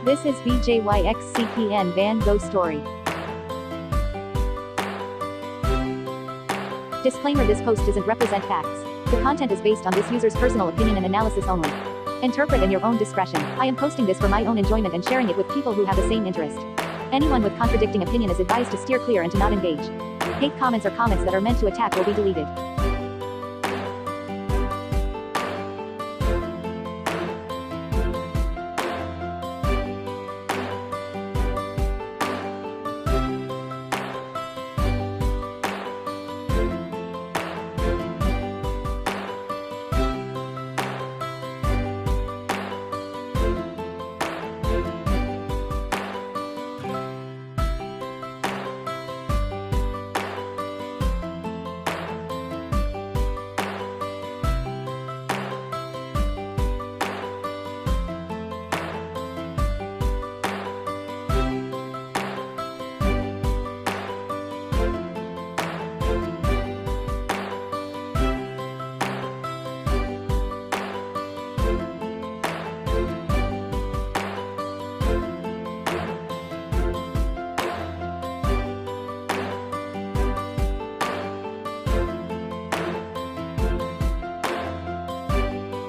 This is BJYX CPN Van Gogh Story. Disclaimer: this post doesn't represent facts. The content is based on this user's personal opinion and analysis only. Interpret in your own discretion. I am posting this for my own enjoyment and sharing it with people who have the same interest. Anyone with contradicting opinion is advised to steer clear and to not engage. Hate comments or comments that are meant to attack will be deleted.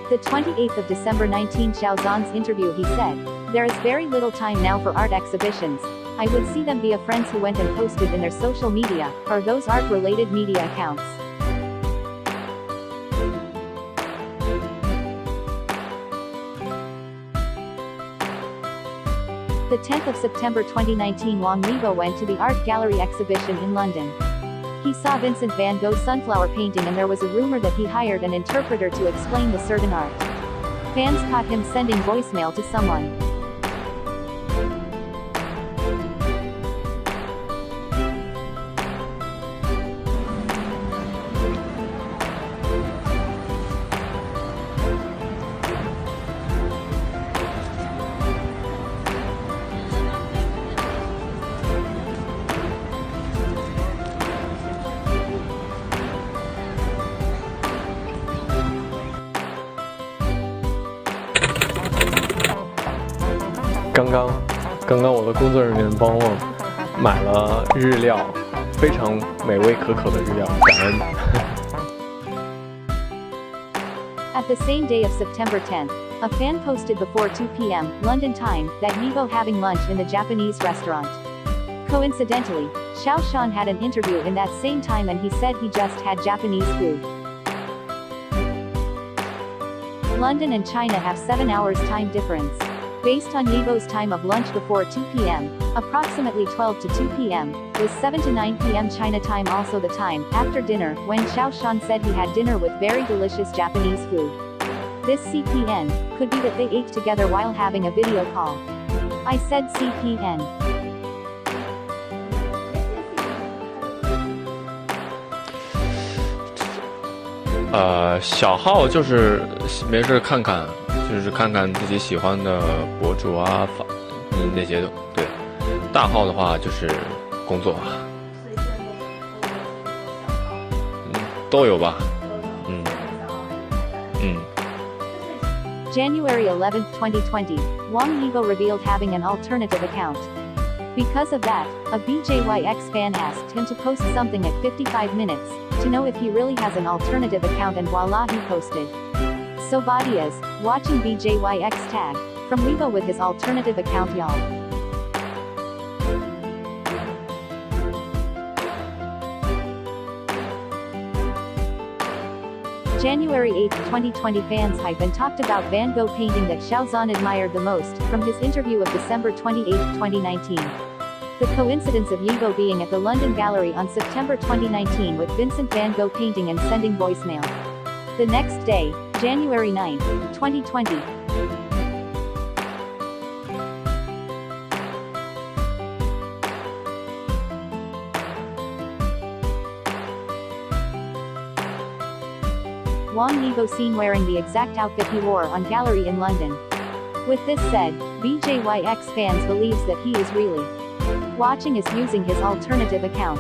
The 28th of December 19 Xiao Zhan's interview, he said, "There is very little time now for art exhibitions. I would see them via friends who went and posted in their social media, or those art-related media accounts. The 10th of September 2019 Wang Yibo went to the art gallery exhibition in London. He saw Vincent van Gogh's sunflower painting and there was a rumor that he hired an interpreter to explain the certain art. Fans caught him sending voicemail to someone.刚刚我的工作人员帮我买了日料，非常美味可口的日料，感恩。At the same day of September 10th, a fan posted before 2 p.m. London time that Yibo having lunch in the Japanese restaurant. Coincidentally, Xiao Zhan had an interview in that same time and he said he just had Japanese food. London and China have 7 hours time difference. Based on Yibo's time of lunch before 2 p.m., approximately 12 to 2 p.m., was 7 to 9 p.m. China time, also the time after dinner, when Xiao Zhan said he had dinner with very delicious Japanese food. This CPN could be that they ate together while having a video call. I said CPN. 小号就是没事看看，就是看看自己喜欢的博主啊，那些对。大号的话就是工作，都有吧，January 11, 2020, Wang Yibo revealed having an alternative account. Because of that, a BJYX fan asked him to post something at 55 minutes, to know if he really has an alternative account, and voila, he posted. So body is watching BJYX tag from Weibo with his alternative account, y'all. January 8, 2020 fans hype and talked about Van Gogh painting that Xiao Zhan admired the most, from his interview of December 28, 2019. The coincidence of Yibo being at the London Gallery on September 2019 with Vincent van Gogh painting and sending voicemail. The next day, January 9, 2020. Wang Yibo seen wearing the exact outfit he wore on gallery in London. With this said, BJYX fans believes that he is really watching is using his alternative account.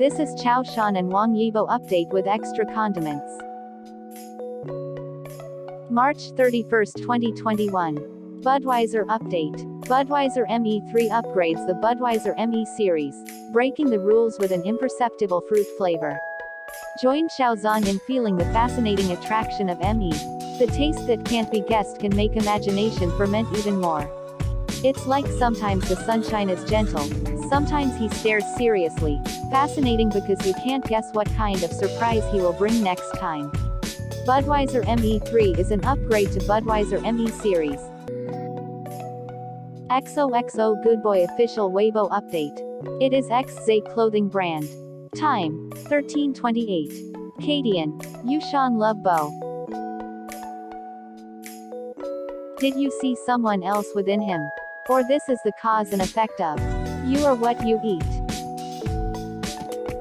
This is Xiao Zhan and Wang Yibo update with extra condiments. March 31, 2021. Budweiser update. Budweiser ME3 upgrades the Budweiser ME series, breaking the rules with an imperceptible fruit flavor. Join Xiao Zhan in feeling the fascinating attraction of ME. The taste that can't be guessed can make imagination ferment even more. It's like sometimes the sunshine is gentle, sometimes he stares seriously. Fascinating because you can't guess what kind of surprise he will bring next time. Budweiser ME3 is an upgrade to Budweiser ME series. XOXO Good Boy official Weibo update. It is XZ clothing brand. Time, 13:28. Hengdian, YiZhan love Bo. Did you see someone else within him? Or this is the cause and effect of you are what you eat.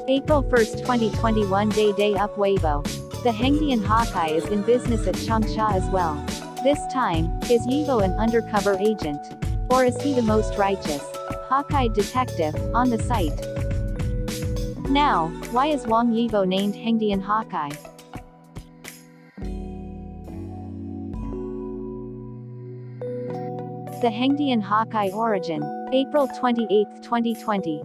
April 1, 2021 Day up Weibo. The Hengdian Hawkeye is in business at Changsha as well. This time, is Yibo an undercover agent? Or is he the most righteous Hawkeye detective on the site? Now, why is Wang Yibo named Hengdian Hawkeye? The Hengdian Hawkeye origin. April 28, 2020.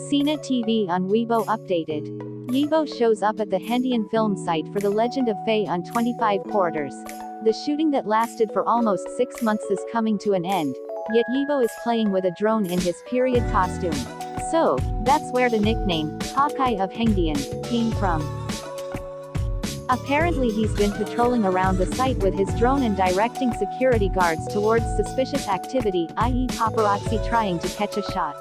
Sina TV on Weibo updated. Yibo shows up at the Hengdian film site for The Legend of Fei on 25 quarters. The shooting that lasted for almost 6 months is coming to an end, yet Yibo is playing with a drone in his period costume. So, that's where the nickname, Hawkeye of Hengdian, came from. Apparently he's been patrolling around the site with his drone and directing security guards towards suspicious activity, i.e. paparazzi trying to catch a shot.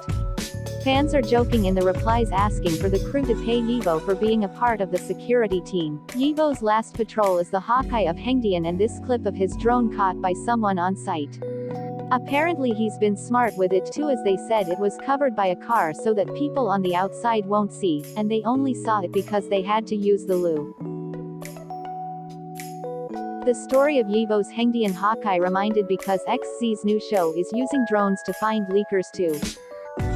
Fans are joking in the replies asking for the crew to pay Yibo for being a part of the security team. Yibo's last patrol is the Hawkeye of Hengdian, and this clip of his drone caught by someone on site. Apparently he's been smart with it too, as they said it was covered by a car so that people on the outside won't see, and they only saw it because they had to use the BLEU. The story of Yibo's Hengdian Hawkeye reminded because XZ's new show is using drones to find leakers too.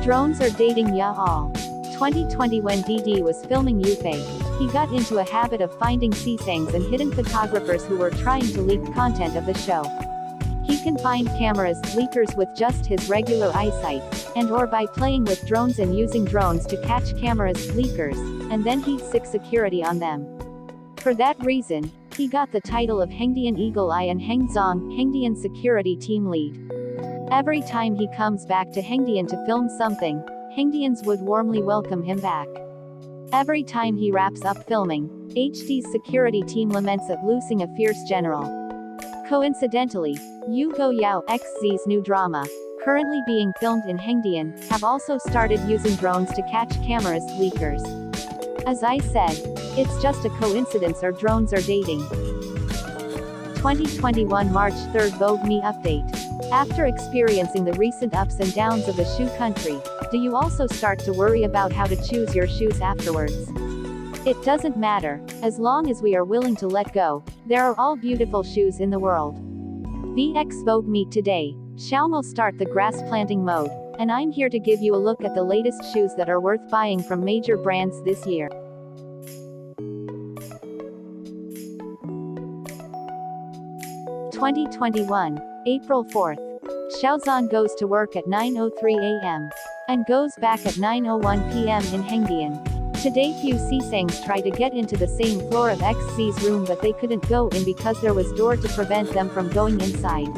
Drones are dating ya all. 2020 when DD was filming Yufei, he got into a habit of finding sisangs and hidden photographers who were trying to leak content of the show. He can find cameras, leakers with just his regular eyesight, and or by playing with drones and using drones to catch cameras, leakers, and then he'd sick security on them. For that reason, he got the title of Hengdian Eagle Eye and Hengzong, Hengdian Security Team Lead. Every time he comes back to Hengdian to film something, Hengdians would warmly welcome him back. Every time he wraps up filming, HD's security team laments at losing a fierce general. Coincidentally, Yu Go Yao XZ's new drama, currently being filmed in Hengdian, have also started using drones to catch cameras, leakers. As I said, it's just a coincidence or drones are dating. 2021 March 3 Vogue Me update. After experiencing the recent ups and downs of the shoe country, do you also start to worry about how to choose your shoes afterwards? It doesn't matter, as long as we are willing to let go, there are all beautiful shoes in the world. VX Vogue Me today, Xiao will start the grass planting mode, and I'm here to give you a look at the latest shoes that are worth buying from major brands this year. (2021) April 4th. Xiao Zhan goes to work at 9:03 a.m. and goes back at 9:01 p.m. in Hengdian. Today few sisangs try to get into the same floor of XZ's room, but they couldn't go in because there was door to prevent them from going inside.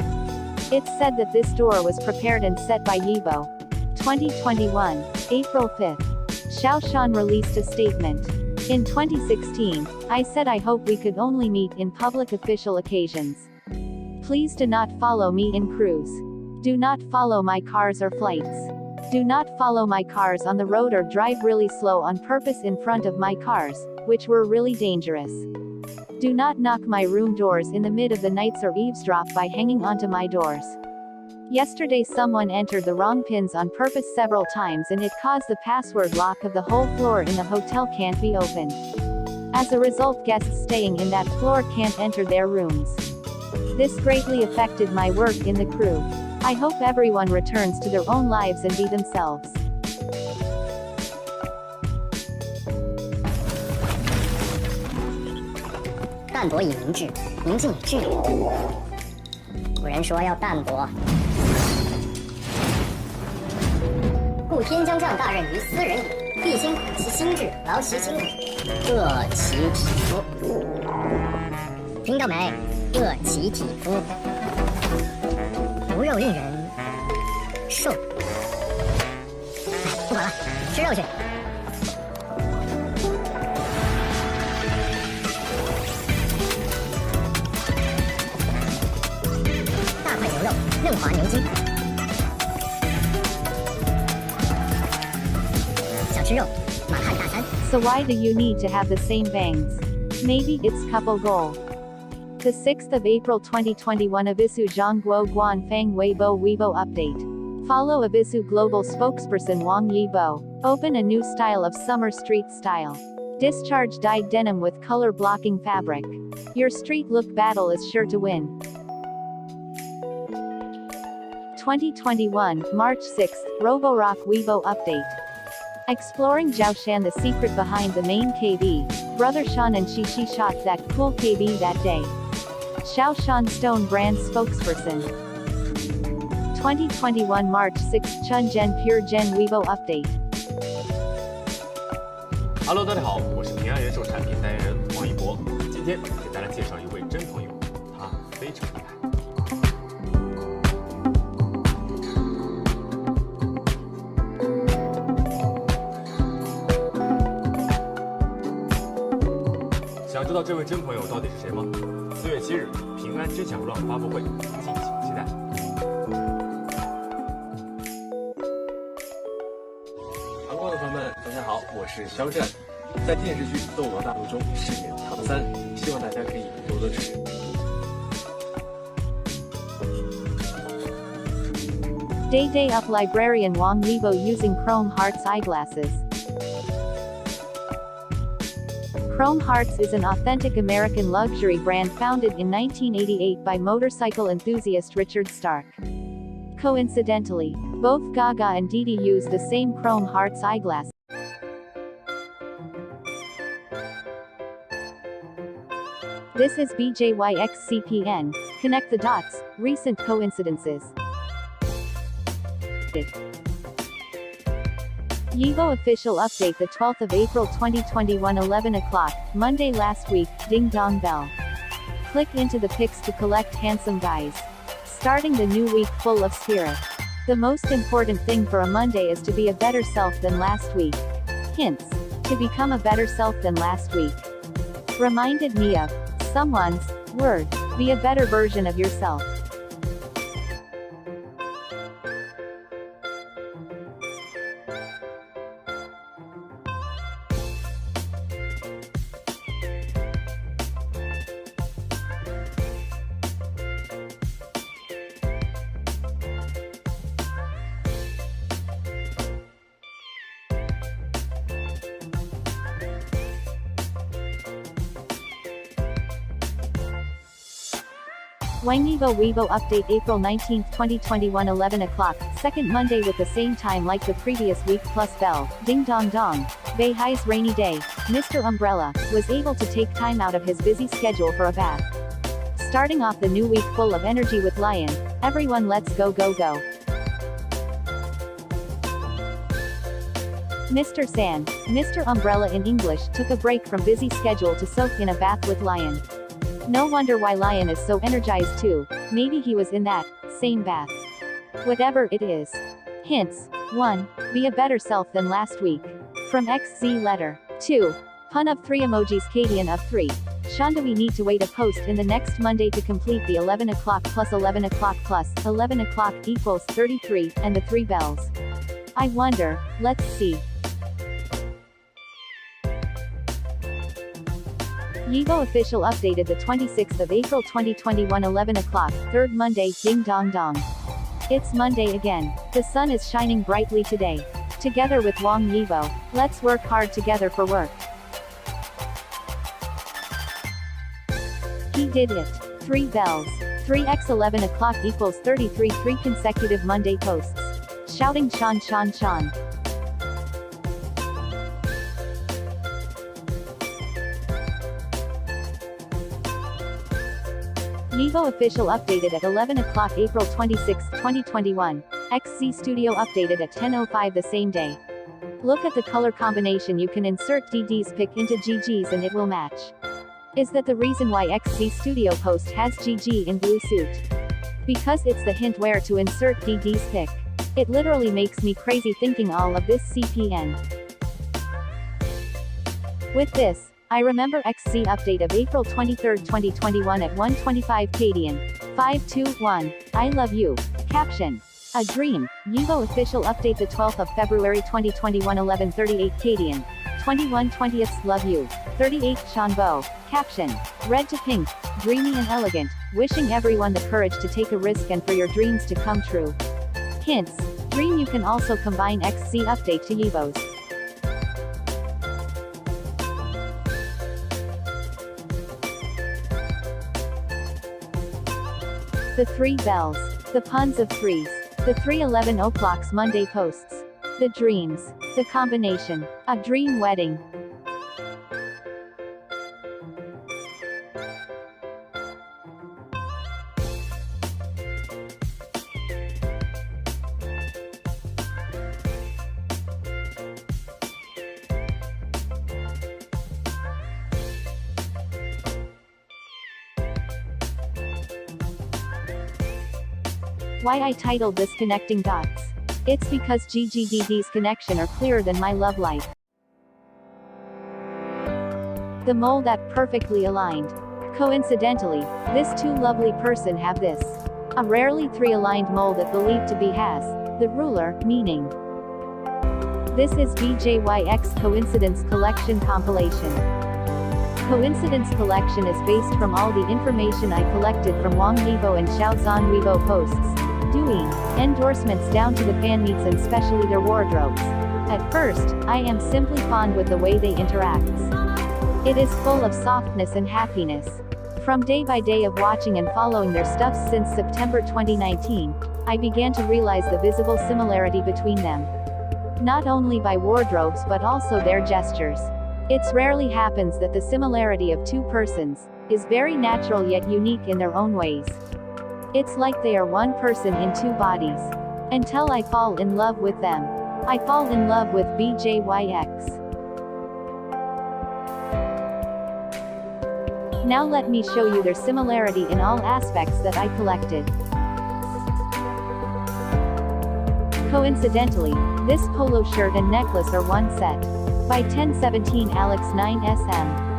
It's said that this door was prepared and set by Yibo. 2021, April 5th. Xiao Zhan released a statement. In 2016, I said I hope we could only meet in public official occasions. Please do not follow me in cruise. Do not follow my cars or flights. Do not follow my cars on the road or drive really slow on purpose in front of my cars, which were really dangerous. Do not knock my room doors in the mid of the nights or eavesdrop by hanging onto my doors. Yesterday someone entered the wrong pins on purpose several times and it caused the password lock of the whole floor in the hotel can't be opened. As a result, guests staying in that floor can't enter their rooms. This greatly affected my work in the crew. I hope everyone returns to their own lives and be themselves. 淡泊以明志，宁静以致远。古人说要淡泊，故天将降大任于斯人也，必先苦其心志，劳其筋骨，饿其体肤。听到没？饿其体肤，无肉令人瘦。不管了，吃肉去。大块牛肉，嫩滑牛筋。想吃肉，马看大餐。So why do you need to have the same bangs? Maybe it's couple goal. The 6th of April 2021 Abisu Zhongguo Guan Fang Weibo update. Follow Abisu Global spokesperson Wang Yibo. Open a new style of summer street style. Discharge dyed denim with color blocking fabric. Your street look battle is sure to win. 2021, March 6th, Roborock Weibo update. Exploring Zhaoshan, the secret behind the main KB. Brother Sean and Shishi shot that cool KB that day. Xiao Zhan Stone brand spokesperson. 2021 March 6 Chun Gen Pure Gen Weibo update. Hello， 大家好，我是平安人寿产品代言人王一博，今天给大家介绍一位真朋友，他非常厉害。想知道这位真朋友到底是谁吗？4月7日，平安真享 Run 发布会，敬请期待。韩国的朋友们，大家好，我是肖战，在电视剧《斗罗大陆》中饰演唐三，希望大家可以多多支持。Day Up librarian Wang Yibo using Chrome Hearts eyeglasses. Chrome Hearts is an authentic American luxury brand founded in 1988 by motorcycle enthusiast Richard Stark. Coincidentally, both Gaga and Didi use the same Chrome Hearts eyeglass. This is BJYX CPN. Connect the dots, recent coincidences. Yibo official update the 12th of April 2021 11 o'clock, Monday last week, ding dong bell. Click into the pics to collect handsome guys. Starting the new week full of spirit. The most important thing for a Monday is to be a better self than last week. Hints. To become a better self than last week. Reminded me of someone's word. Be a better version of yourself. Wang Yibo Weibo update April 19, 2021 11 o'clock, second Monday with the same time like the previous week plus bell, ding dong dong. Beihai's rainy day, Mr. Umbrella, was able to take time out of his busy schedule for a bath. Starting off the new week full of energy with Lion, everyone let's go go go. Mr. San, Mr. Umbrella in English took a break from busy schedule to soak in a bath with Lion. No wonder why Lion is so energized too, maybe he was in that same bath. Whatever it is. Hints. 1. Be a better self than last week. From XZ letter. 2. Pun of 3 emojis Kadian of 3. Shonda we need to wait a post in the next Monday to complete the 11 o'clock plus 11 o'clock plus 11 o'clock equals 33 and the 3 bells. I wonder, let's see. Yibo official updated the 26th of April 2021 11 o'clock, 3rd Monday, ding dong dong. It's Monday again. The sun is shining brightly today. Together with Wang Yibo, let's work hard together for work. He did it. 3 bells. 3x 11 o'clock equals 33 3 consecutive Monday posts. Shouting Shan Shan Shan. Yibo official updated at 11 o'clock April 26, 2021. XZ Studio updated at 10:05 the same day. Look at the color combination. You can insert DD's pic into Gigi's and it will match. Is that the reason why XZ Studio post has Gigi in blue suit? Because it's the hint where to insert DD's pic. It literally makes me crazy thinking all of this CPN. With this, I remember XZ update of April 23, 2021 at 1:25 Kadian. 521. I love you. Caption. A dream. Yibo official update the 12th of February 2021 11:38 Kadian. 21/20th love you. 38 Shanbo. Caption. Red to pink. Dreamy and elegant. Wishing everyone the courage to take a risk and for your dreams to come true. Hints. Dream. You can also combine XZ update to Yibo's. The 3 bells. The puns of threes. The 3:11 o'clocks Monday posts. The dreams. The combination. A dream wedding. Why I titled this Connecting Dots? It's because Gigi DD's connection are clearer than my love life. The mole that perfectly aligned. Coincidentally, this two lovely person have this. A rarely 3 aligned mole that believed to be has. The ruler, meaning. This is BJYX Coincidence Collection Compilation. Coincidence Collection is based from all the information I collected from Wang Yibo and Xiao Zhan Weibo posts. Doing endorsements down to the fan meets and especially their wardrobes. At first, I am simply fond with the way they interact. It is full of softness and happiness. From day by day of watching and following their stuff since September 2019, I began to realize the visible similarity between them. Not only by wardrobes but also their gestures. It's rarely happens that the similarity of two persons is very natural yet unique in their own ways. It's like they are one person in two bodies. Until I fall in love with them. I fall in love with BJYX. Now let me show you their similarity in all aspects that I collected. Coincidentally, this polo shirt and necklace are one set. By 1017 Alex 9SM.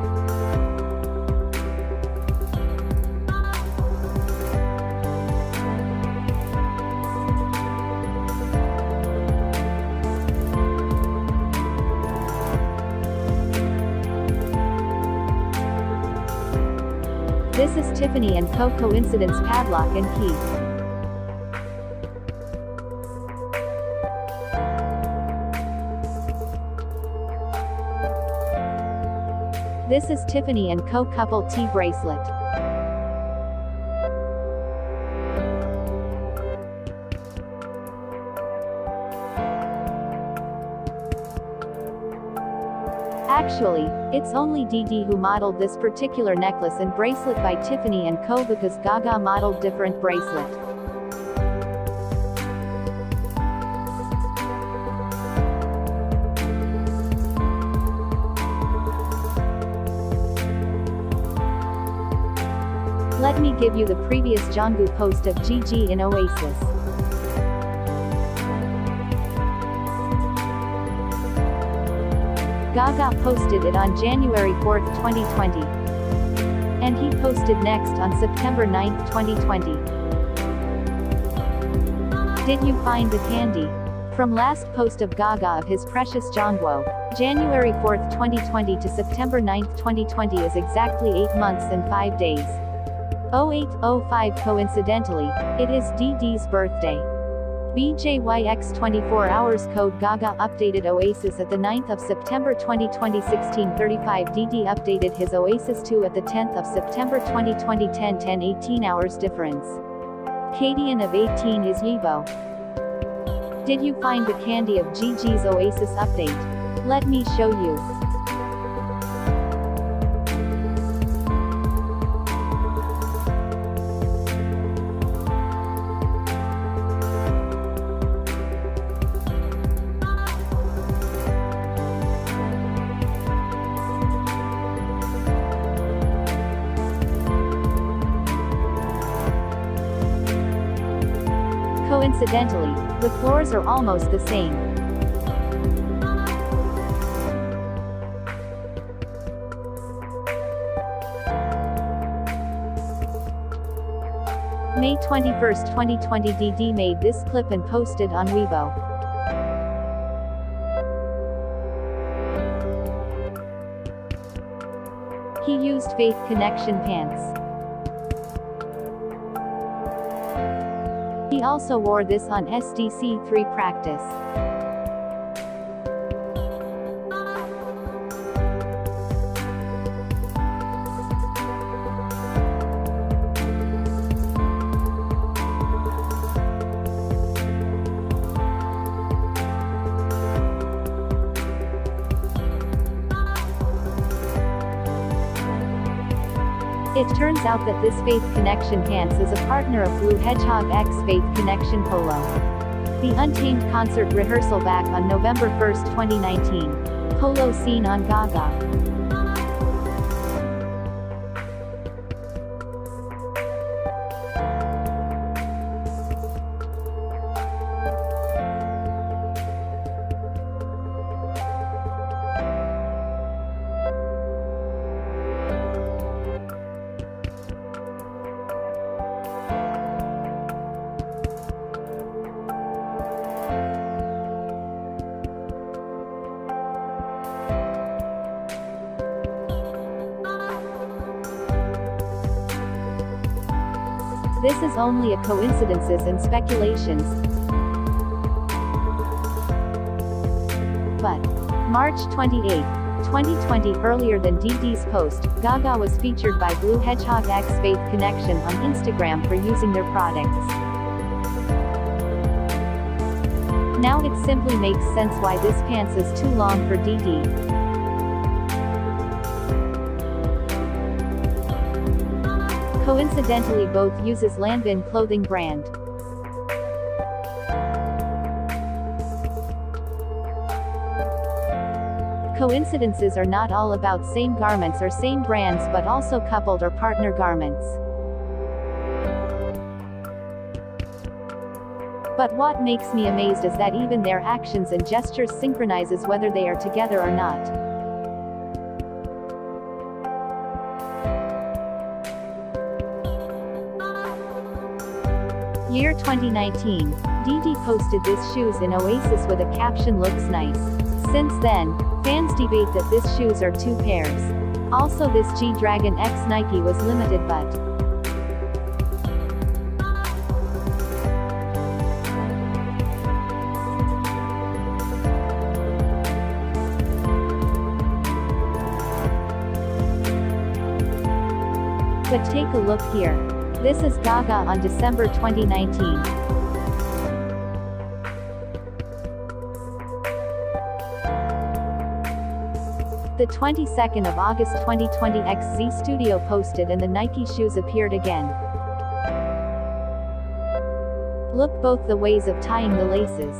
This is Tiffany & Co. Coincidence Padlock and Key. This is Tiffany & Co. Couple T Bracelet. Actually, it's only DD who modeled this particular necklace and bracelet by Tiffany & Co. because Gaga modeled different bracelet. Let me give you the previous Jungkook post of Gigi in Oasis. Gaga posted it on January 4, 2020. And he posted next on September 9, 2020. Did you find the candy? From last post of Gaga of his precious Jongwo, January 4, 2020 to September 9, 2020 is exactly 8 months and 5 days. 0805 coincidentally, it is DD's birthday. BJYX 24 hours code Gaga updated Oasis at the 9th of September 2020 16:35 DD updated his Oasis 2 at the 10th of September 2020 10:10 18 hours difference. Kadian of 18 is Yibo. Did you find the candy of Gigi's Oasis update? Let me show you. Coincidentally, the floors are almost the same. May 21, 2020 DD made this clip and posted on Weibo. He used Faith Connection pants. He also wore this on SDC3 practice. It turns out that this Faith Connection pants is a partner of BLEU Hedgehog X Faith Connection Polo. The Untamed concert rehearsal back on November 1, 2019. Polo seen on Gogh. This is only a coincidences and speculations. But March 28, 2020, earlier than DD's post, Gogh was featured by BLEU Hedgehog X Faith Connection on Instagram for using their products. Now it simply makes sense why this pants is too long for DD. Coincidentally, both uses Lanvin clothing brand. Coincidences are not all about same garments or same brands but also coupled or partner garments. But what makes me amazed is that even their actions and gestures synchronizes whether they are together or not. Year 2019, DD posted this shoes in Oasis with a caption "looks nice." Since then, fans debate that this shoes are two pairs. Also, this G-Dragon X Nike was limited but take a look here. This is Gogh on December 2019. The 22nd of August 2020 XZ Studio posted and the Nike shoes appeared again. Look both the ways of tying the laces.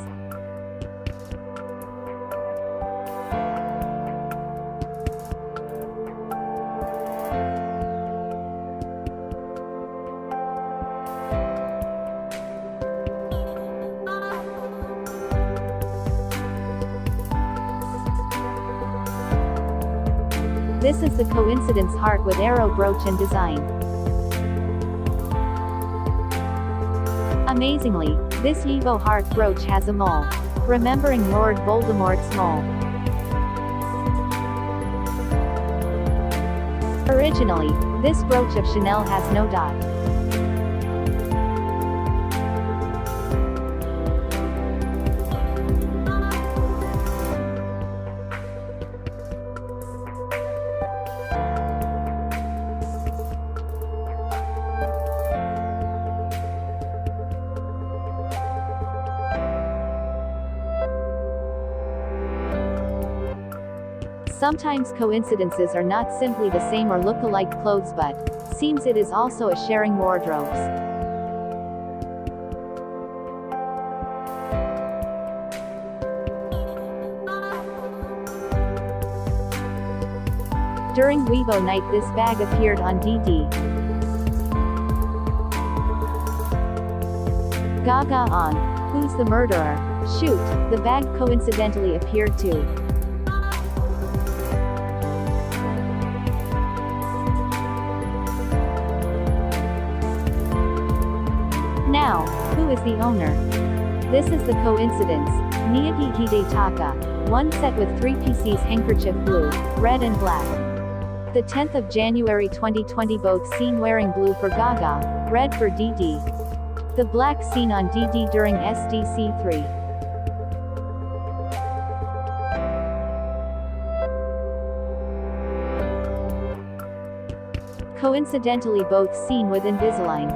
This is the coincidence heart with arrow brooch and design. Amazingly, this Yibo heart brooch has a mole, remembering Lord Voldemort's mole. Originally, this brooch of Chanel has no dot. Sometimes coincidences are not simply the same or look alike clothes but seems it is also a sharing wardrobes. During Weibo night this bag appeared on DD. Gaga on Who's the Murderer? Shoot, the bag coincidentally appeared too. Now, who is the owner? This is the coincidence. Miyagi Hidetaka. One set with 3 PCs handkerchief blue, red and black. The 10th of January 2020 both seen wearing blue for Gaga, red for DD. The black seen on DD during SDC3. Coincidentally both seen with Invisalign.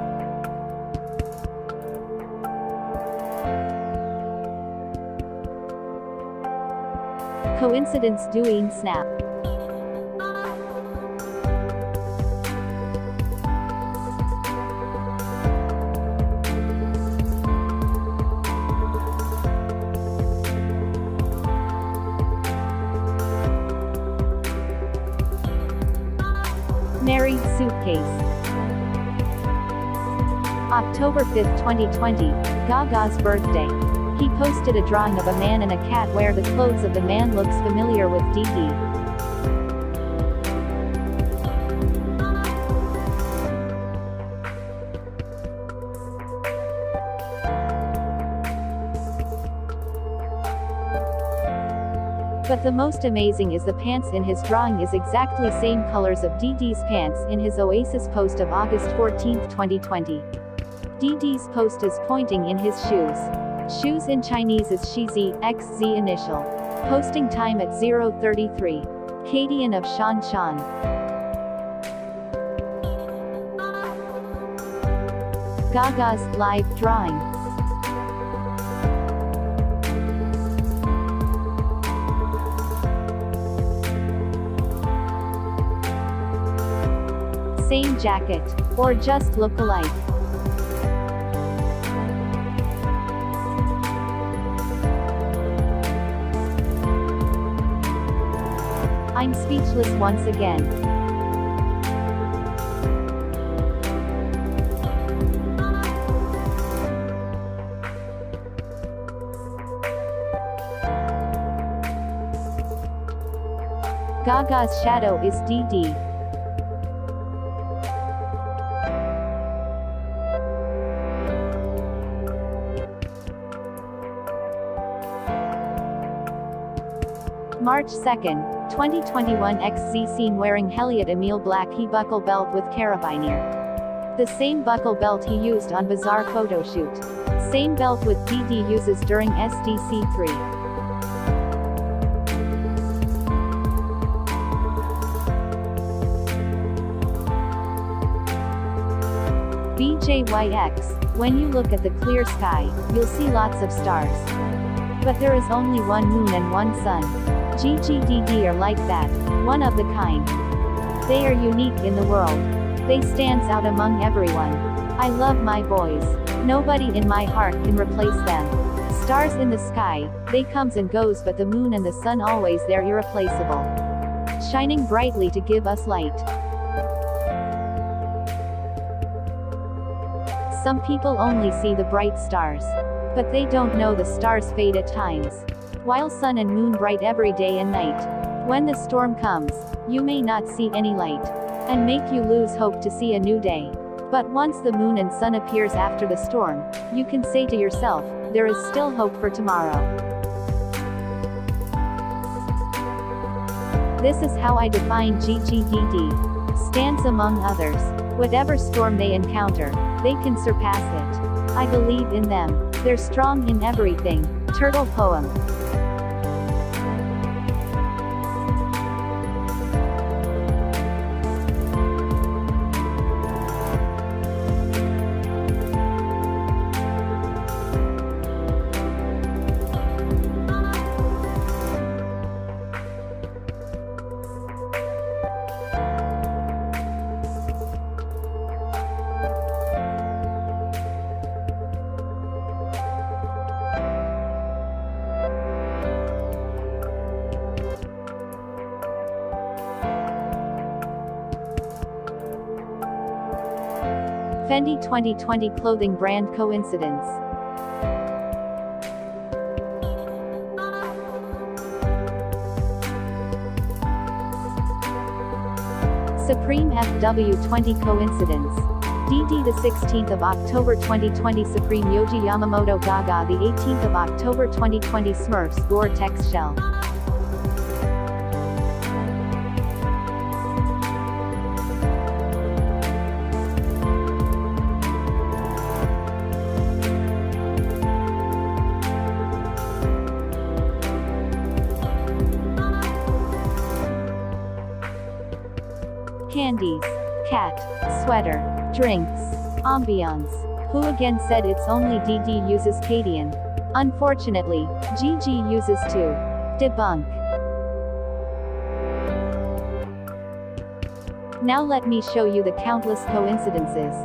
Coincidence doing snap. Married Suitcase. October 5, 2020, Gaga's birthday. He posted a drawing of a man and a cat where the clothes of the man looks familiar with DD. But the most amazing is the pants in his drawing is exactly same colors of DD's pants in his Oasis post of August 14, 2020. DD's post is pointing in his shoes. Shoes in Chinese is Shizi, XZ initial. Posting time at 0:33. Hengdian of Shan Shan. Gaga's live drawing. Same jacket, or just look alike. I'm speechless once again. Gaga's shadow is DD. March 2nd, 2021 XZ seen wearing Heliot Emile black he buckle belt with carabiner. The same buckle belt he used on Bazaar photo shoot. Same belt with DD uses during SDC3. BJYX, when you look at the clear sky, you'll see lots of stars. But there is only one moon and one sun. GGDD are like that, one of the kind. They are unique in the world. They stands out among everyone. I love my boys. Nobody in my heart can replace them. Stars in the sky, they comes and goes but the moon and the sun always they're irreplaceable. Shining brightly to give us light. Some people only see the bright stars. But they don't know the stars fade at times. While sun and moon bright every day and night. When the storm comes, you may not see any light. And make you lose hope to see a new day. But once the moon and sun appears after the storm, you can say to yourself, there is still hope for tomorrow. This is how I define GGDD. Stands among others. Whatever storm they encounter, they can surpass it. I believe in them. They're strong in everything. Turtle poem. Fendi 2020 clothing brand coincidence. Supreme FW20 Coincidence. DD the 16th of October 2020 Supreme Yoji Yamamoto Gaga the 18th of October 2020 Smurfs Gore-Tex Shell. Candies. Cat. Sweater. Drinks. Ambiance. Who again said it's only DD uses Cadian? Unfortunately, Gigi uses too. Debunk. Now let me show you the countless coincidences.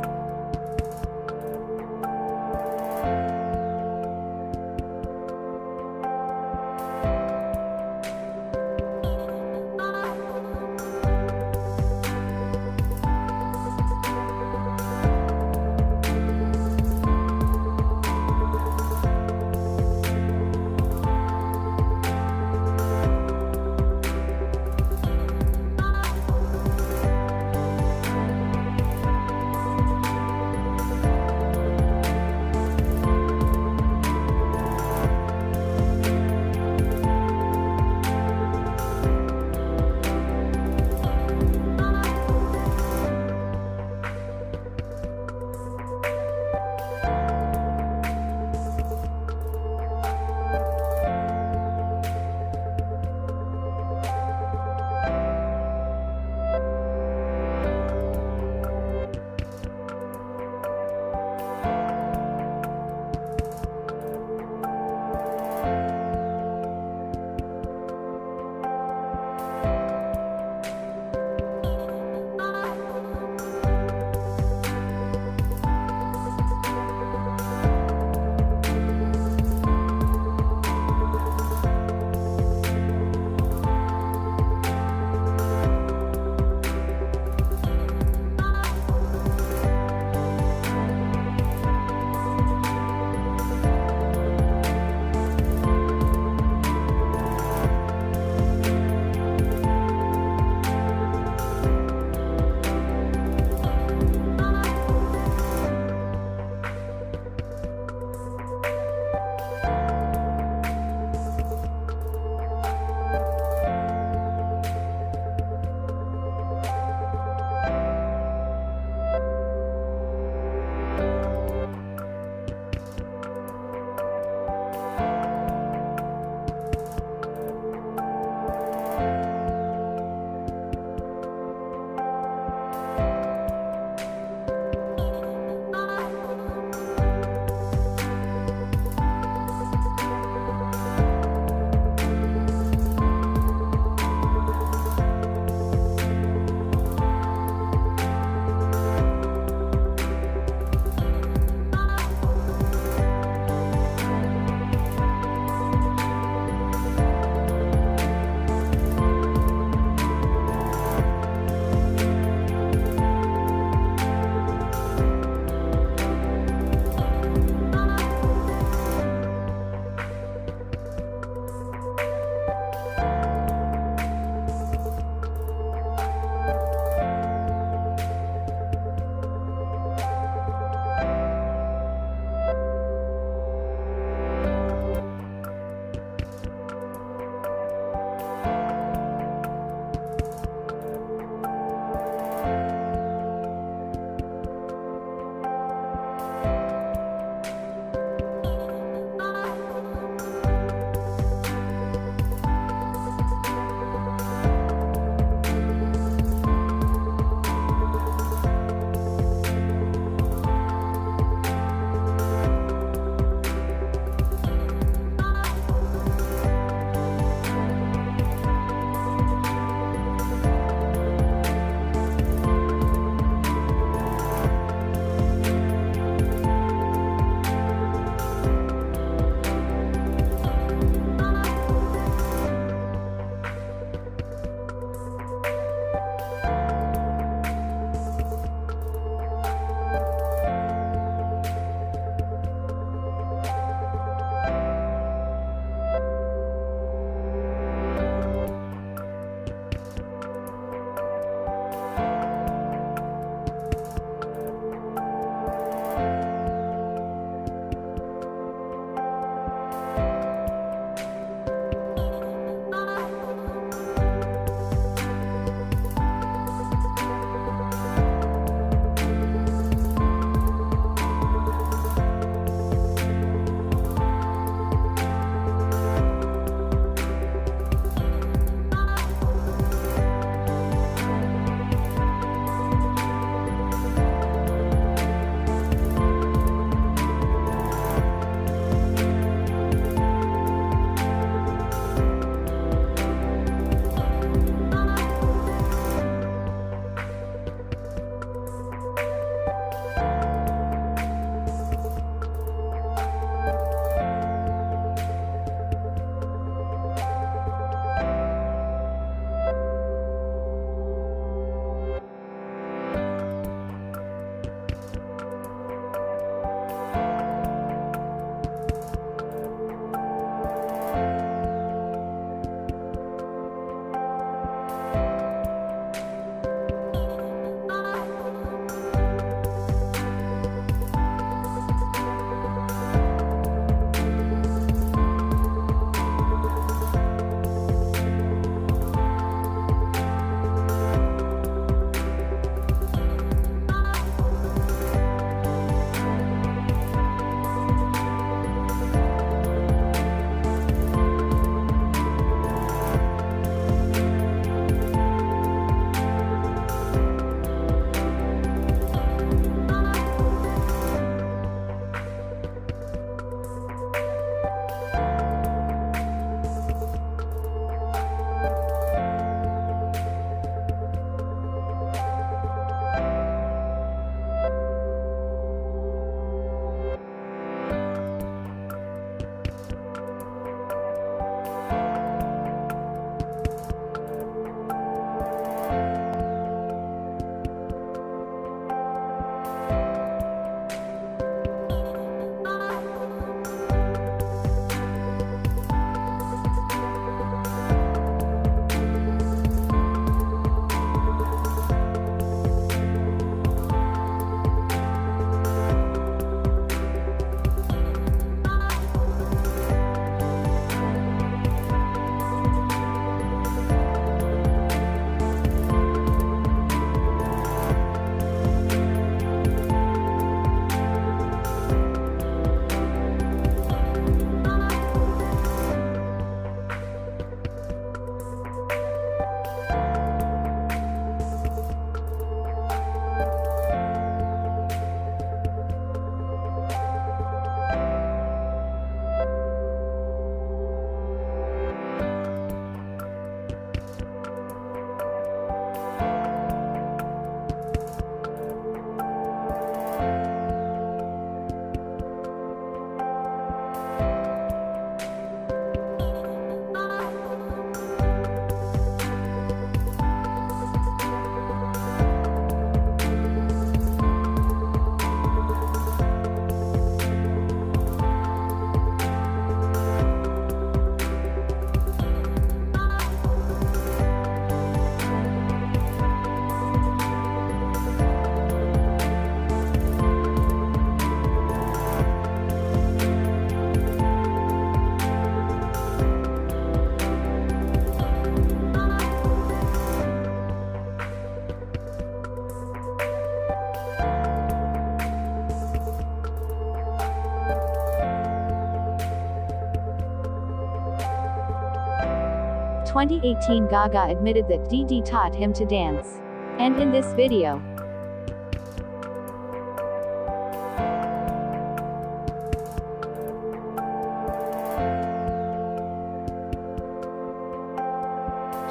2018 Gaga admitted that Didi taught him to dance. And in this video,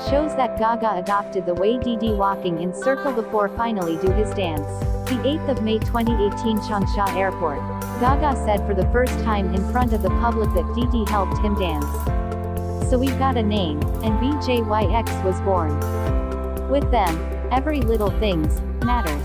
shows that Gaga adopted the way Didi walking in circle before finally do his dance. The 8th of May 2018 Changsha Airport. Gaga said for the first time in front of the public that Didi helped him dance. So we've got a name, and BJYX was born. With them, every little things matters.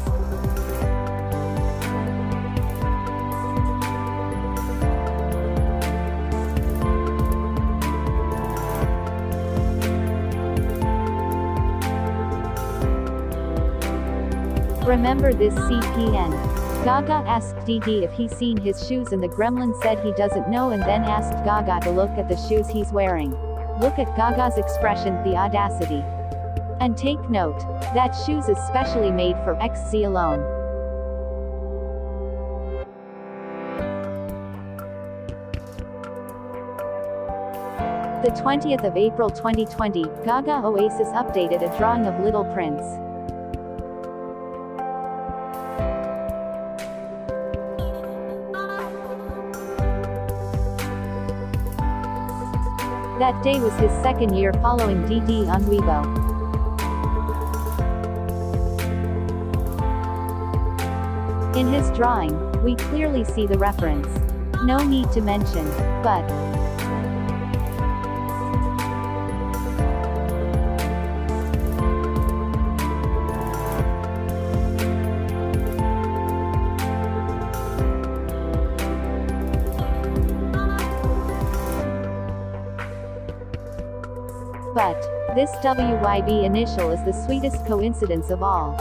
Remember this CPN. Gaga asked Didi if he's seen his shoes and the gremlin said he doesn't know and then asked Gaga to look at the shoes he's wearing. Look at Gaga's expression, the audacity. And take note, that shoes is specially made for XZ alone. The 20th of April 2020, Gaga Oasis updated a drawing of Little Prince. That day was his second year following Didi on Weibo. In his drawing, we clearly see the reference. No need to mention, but this WYB initial is the sweetest coincidence of all.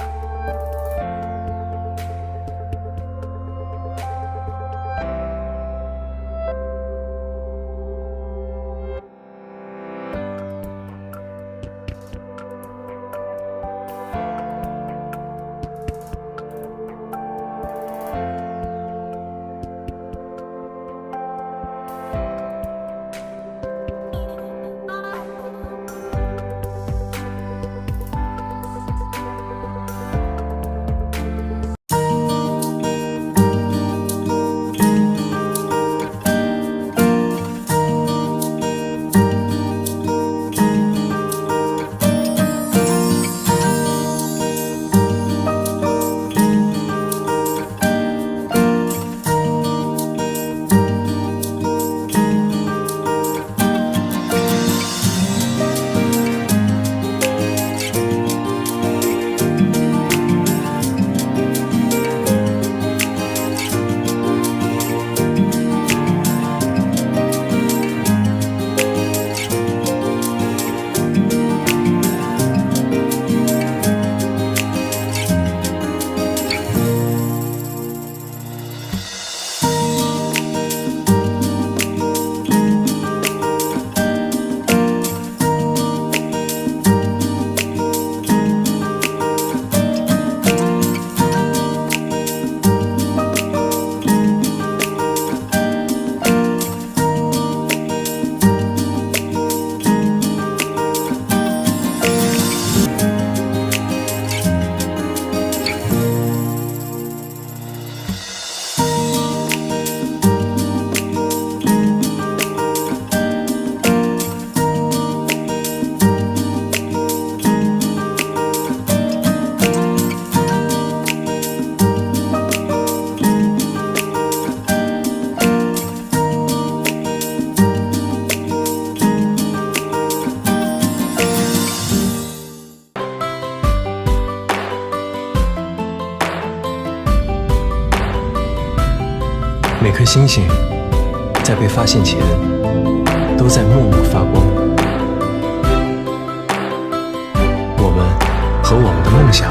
每颗星星在被发现前都在默默发光。我们和我们的梦想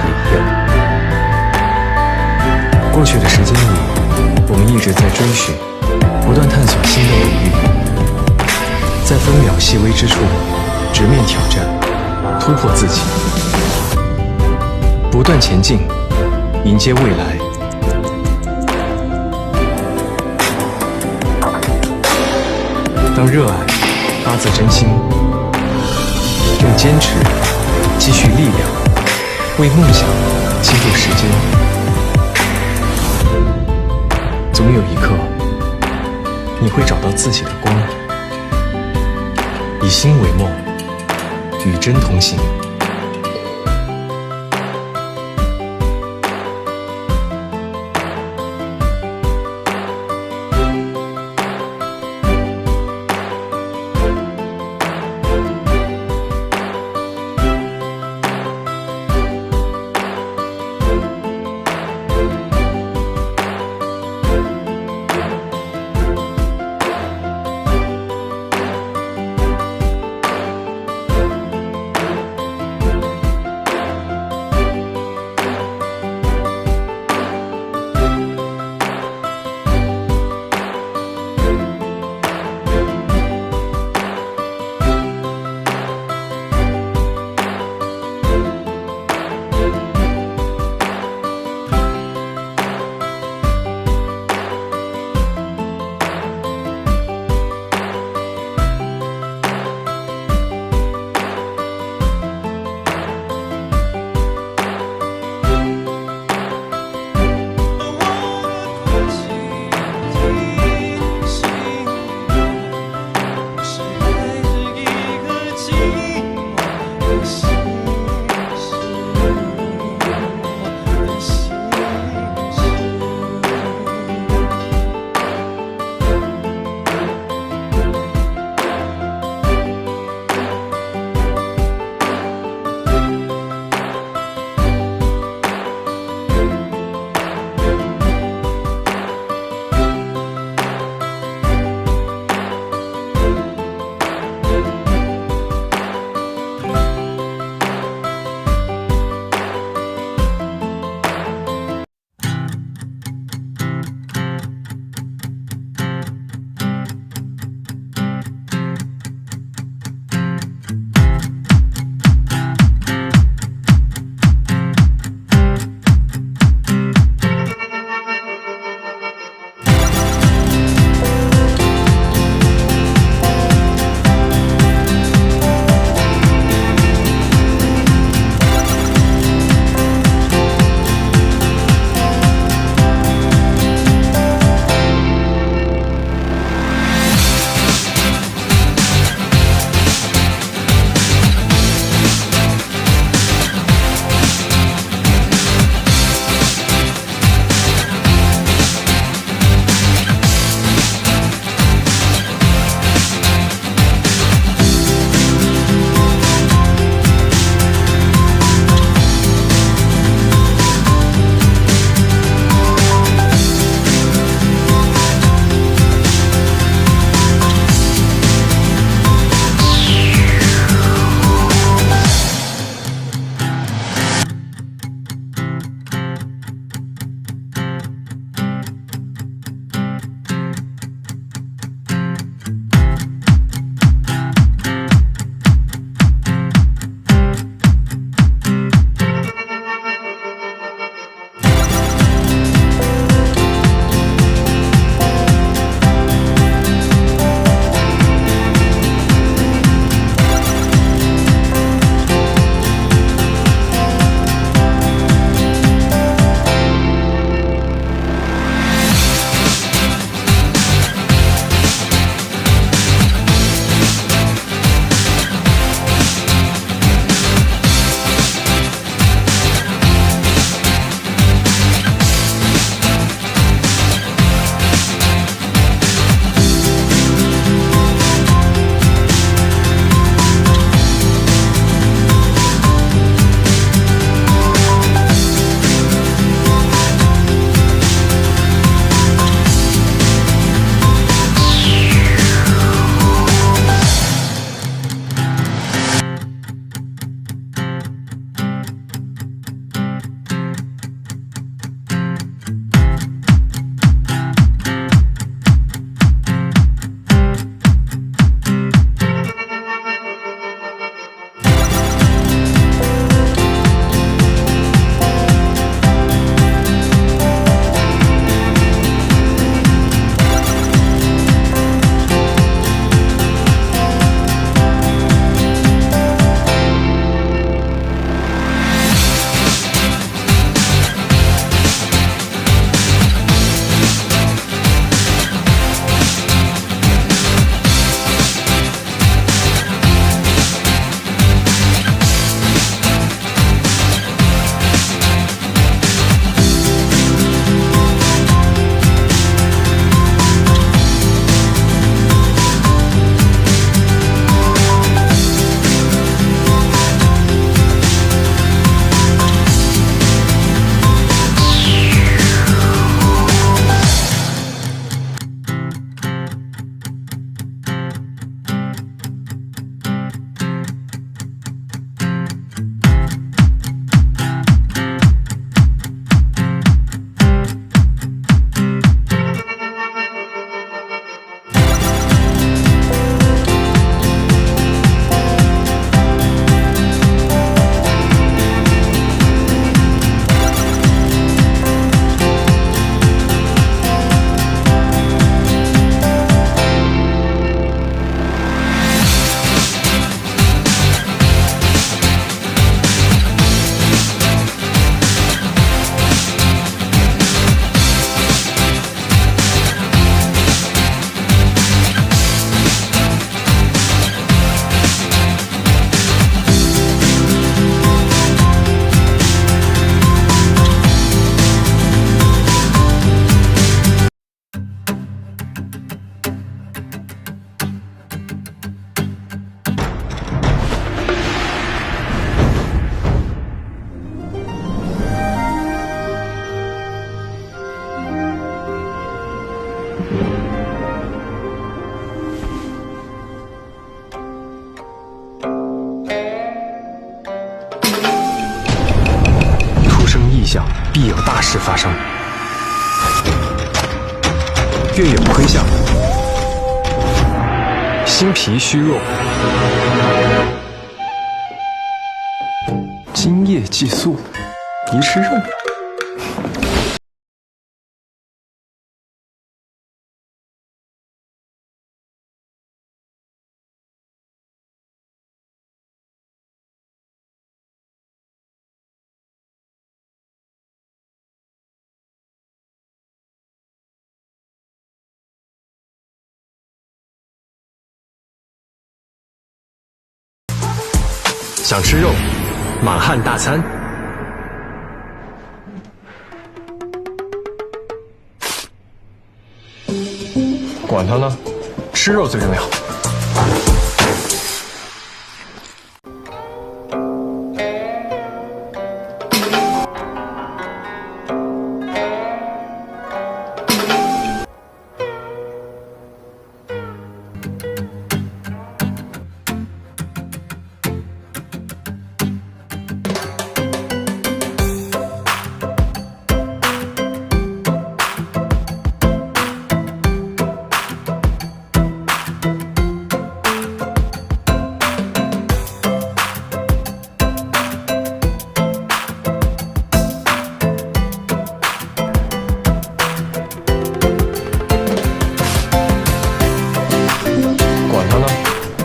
也一样。过去的时间里，我们一直在追寻，不断探索新的领域，在分秒细微之处直面挑战，突破自己，不断前进，迎接未来。当热爱发自真心，用坚持积蓄力量，为梦想倾注时间。总有一刻，你会找到自己的光。以心为梦，与真同行。事发生。月有亏相，心脾虚弱，今夜寄宿，一吃肉。想吃肉，满汉大餐。管他呢，吃肉最重要。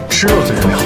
吃肉最重要。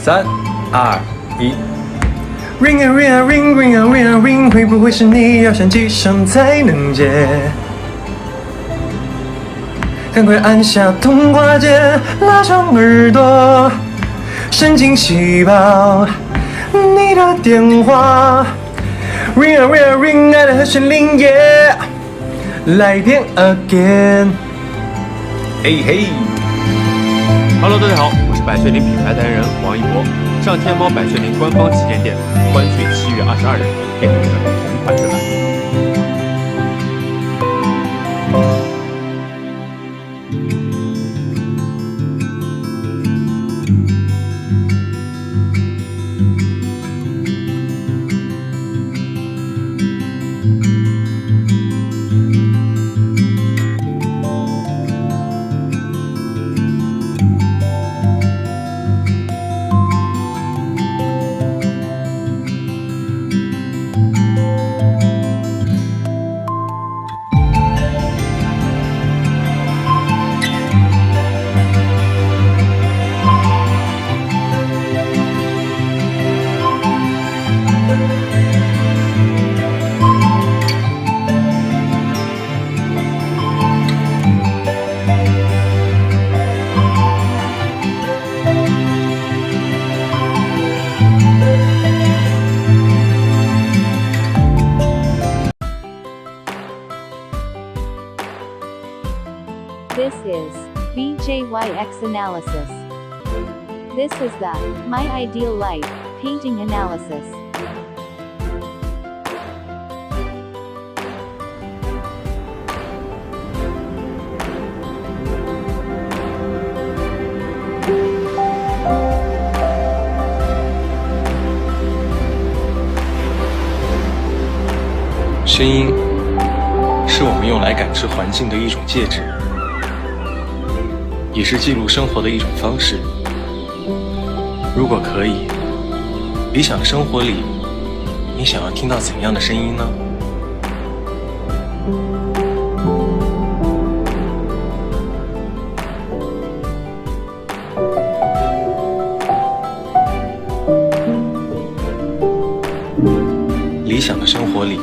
3、2、1。Ring a ring a ring ring a ring a ring， 会不会是你要响几声才能接？赶快按下通话键，拉长耳朵，神经细胞，你的电话。Ring a ring a ring， 爱的和弦铃耶，来电 again。嘿嘿。Hello， 大家好，我是百雀羚品牌代言人王一博。上天猫百雀羚官方旗舰店，欢聚7月22日，给你们的同款之版。BJYX analysis. This is the My Ideal Life painting analysis.声音是我们用来感知环境的一种介质，也是记录生活的一种方式。如果可以，理想的生活里，你想要听到怎样的声音呢？理想的生活里，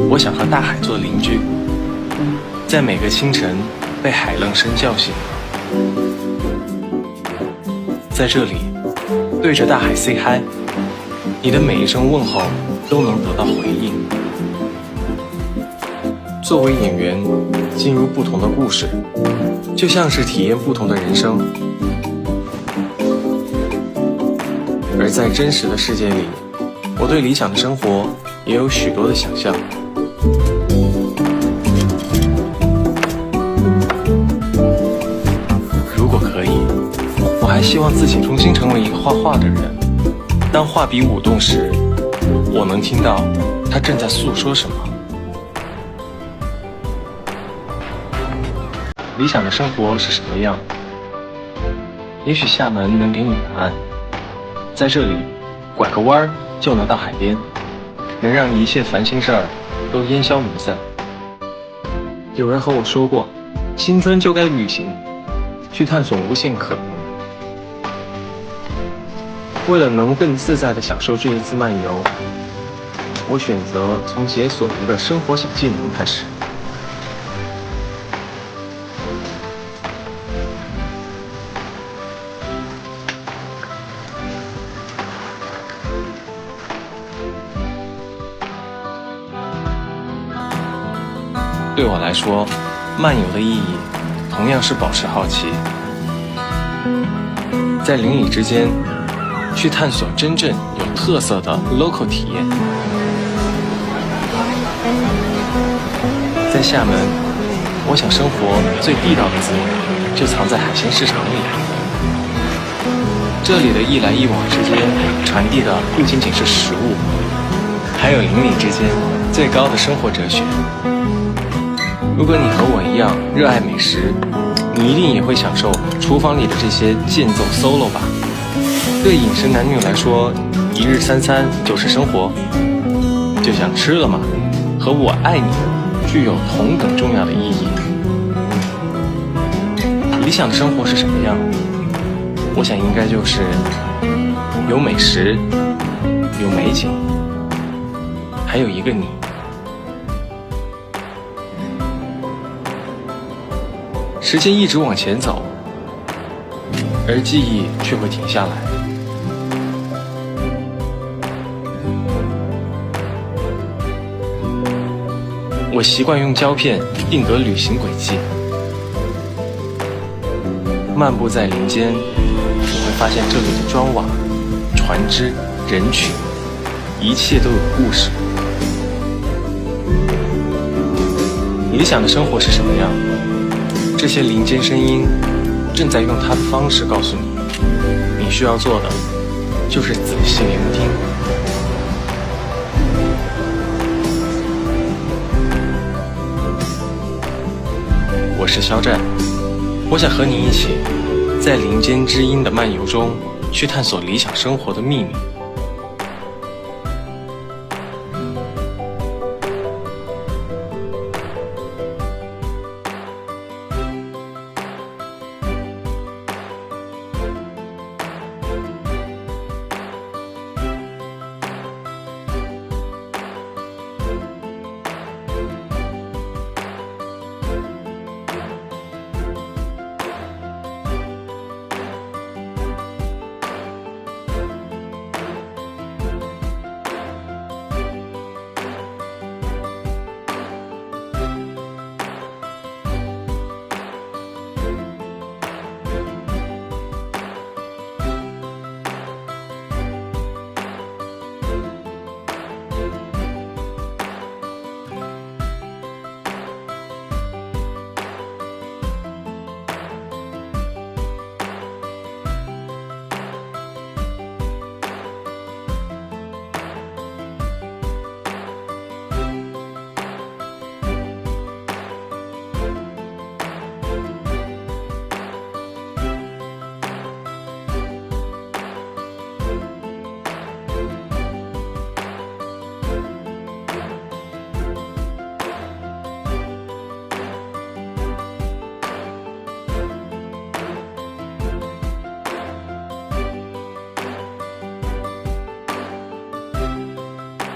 我想和大海做邻居，在每个清晨被海浪声叫醒，在这里对着大海 say hi， 你的每一声问候都能得到回应。作为演员，进入不同的故事，就像是体验不同的人生，而在真实的世界里，我对理想的生活也有许多的想象。如果可以，我还希望自己重新成为一个画画的人。当画笔舞动时，我能听到它正在诉说什么。理想的生活是什么样？也许厦门能给你答案。在这里，拐个弯就能到海边，能让一切烦心事儿都烟消云散。有人和我说过，青春就该旅行，去探索无限可能。为了能更自在地享受这一次漫游，我选择从解锁一个生活小技能开始。对我来说，漫游的意义同样是保持好奇，在邻里之间去探索真正有特色的 local 体验。在厦门，我想生活最地道的滋味就藏在海鲜市场里。这里的一来一往之间传递的不仅仅是食物，还有邻里之间最高的生活哲学。如果你和我一样热爱美食，你一定也会享受厨房里的这些间奏 solo 吧。对饮食男女来说，一日三餐就是生活，就像吃了嘛，和我爱你具有同等重要的意义。理想的生活是什么样？我想应该就是有美食，有美景，还有一个你。时间一直往前走，而记忆却会停下来。我习惯用胶片定格旅行轨迹，漫步在林间，你会发现这里的砖瓦、船只、人群，一切都有故事。理想的生活是什么样？这些林间声音正在用它的方式告诉你，你需要做的就是仔细聆听。我是肖战，我想和你一起在林间之音的漫游中去探索理想生活的秘密。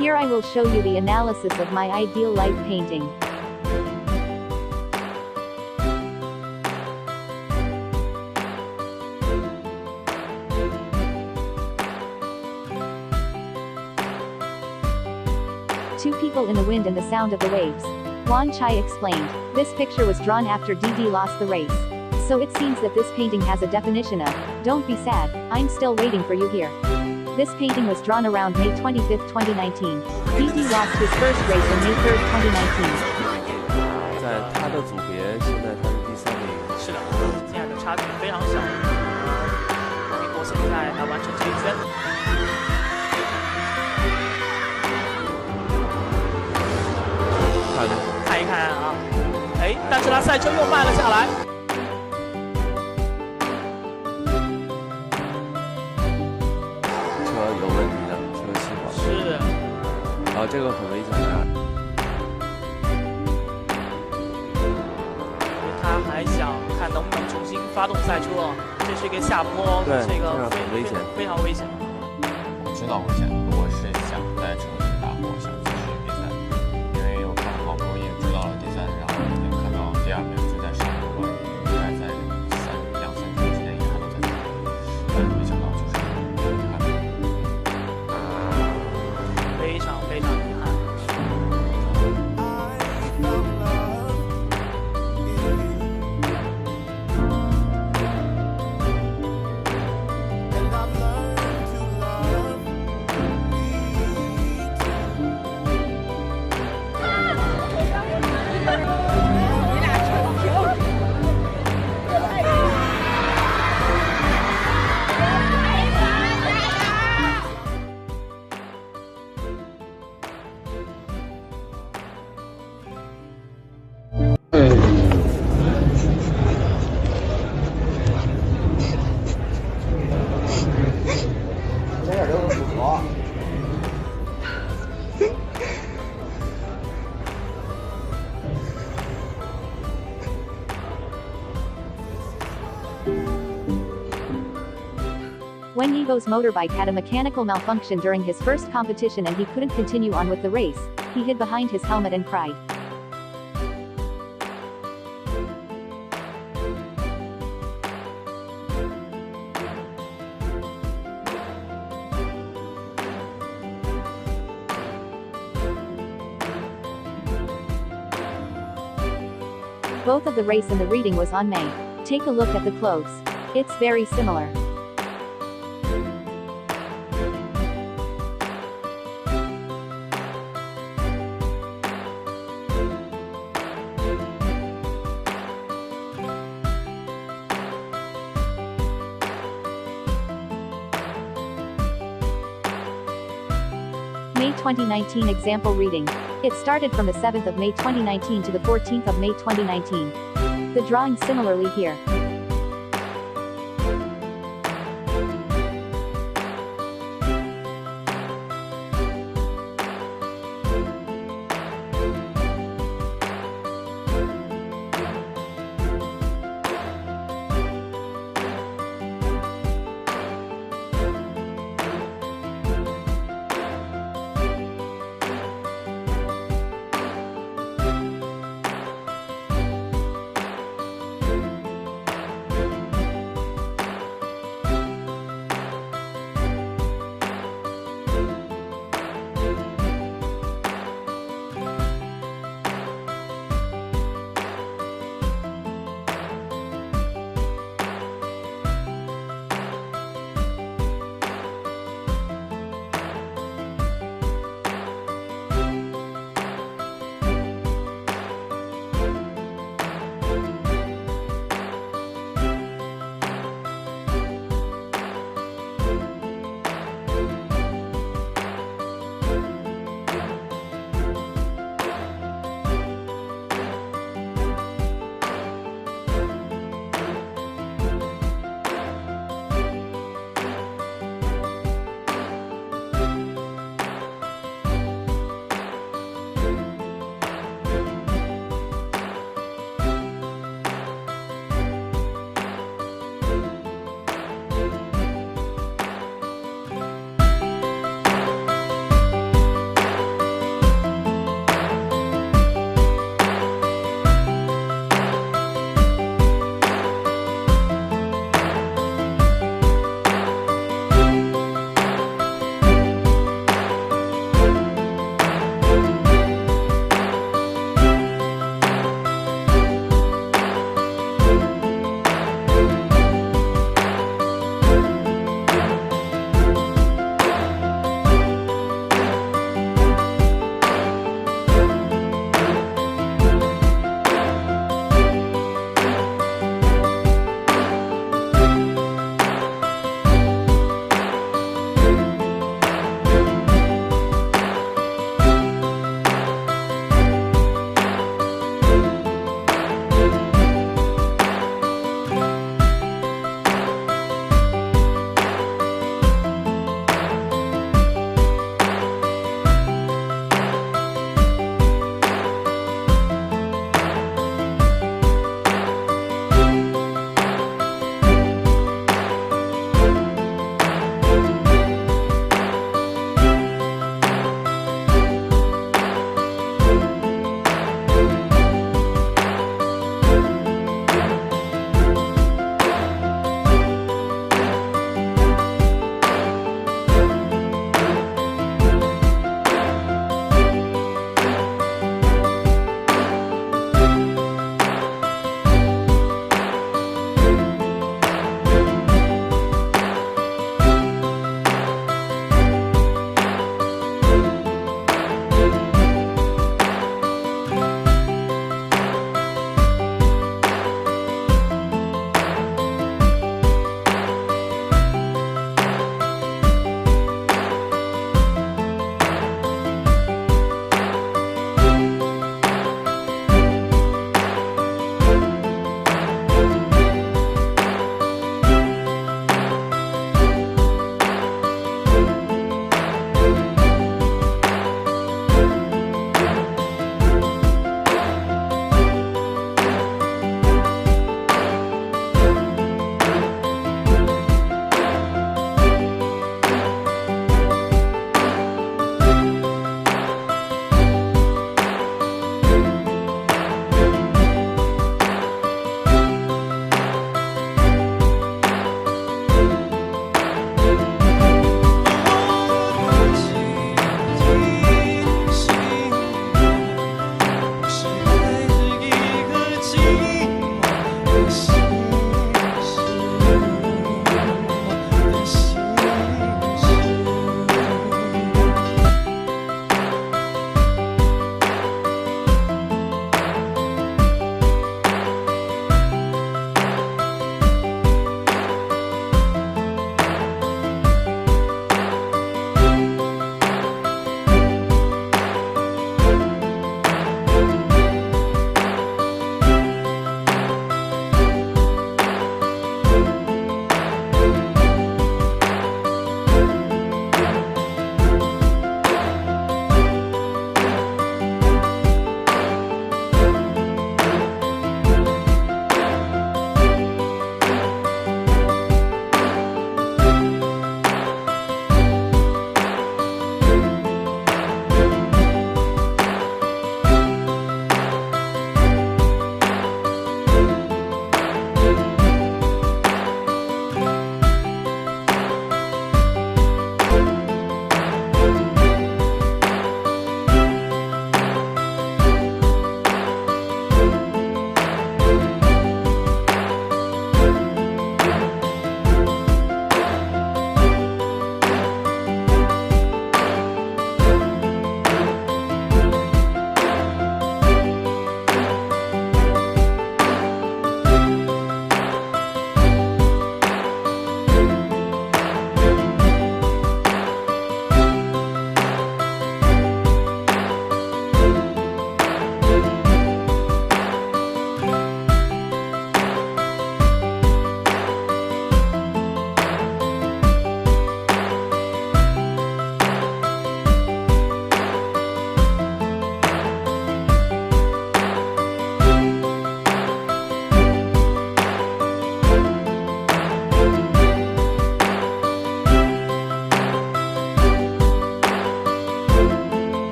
Here I will show you the analysis of my ideal life painting. Two people in the wind and the sound of the waves. Wan Chai explained. This picture was drawn after Didi lost the race. So it seems that this painting has a definition of, don't be sad, I'm still waiting for you here. This painting was drawn around May 25, 2019. Didi lost his first race on May 3, 2019. 在他的组别，现在他是第3名。是的，现在的差距非常小。英国现在还完成这一圈。看一看啊，哎，但是他赛车又慢了下来。车有问题的，车熄火。是。啊，这个很危险的。他还想看能不能重新发动赛车，这是一个下坡，对，这个很危险，非常危险。我知道危险，如果是想再重新打破，想继续比赛，因为有看好多也知道了第3，然后已经看到第2名就在上一个关，应该在2、3天之内也还能再打，但是没想到就是遗憾，非常非常遗憾。When Yibo's motorbike had a mechanical malfunction during his first competition and he couldn't continue on with the race, he hid behind his helmet and cried. Both of the race and the reading was on May. Take a look at the clothes. It's very similar. May 2019 example reading. It started from the 7th of May 2019 to the 14th of May 2019. The drawing similarly here.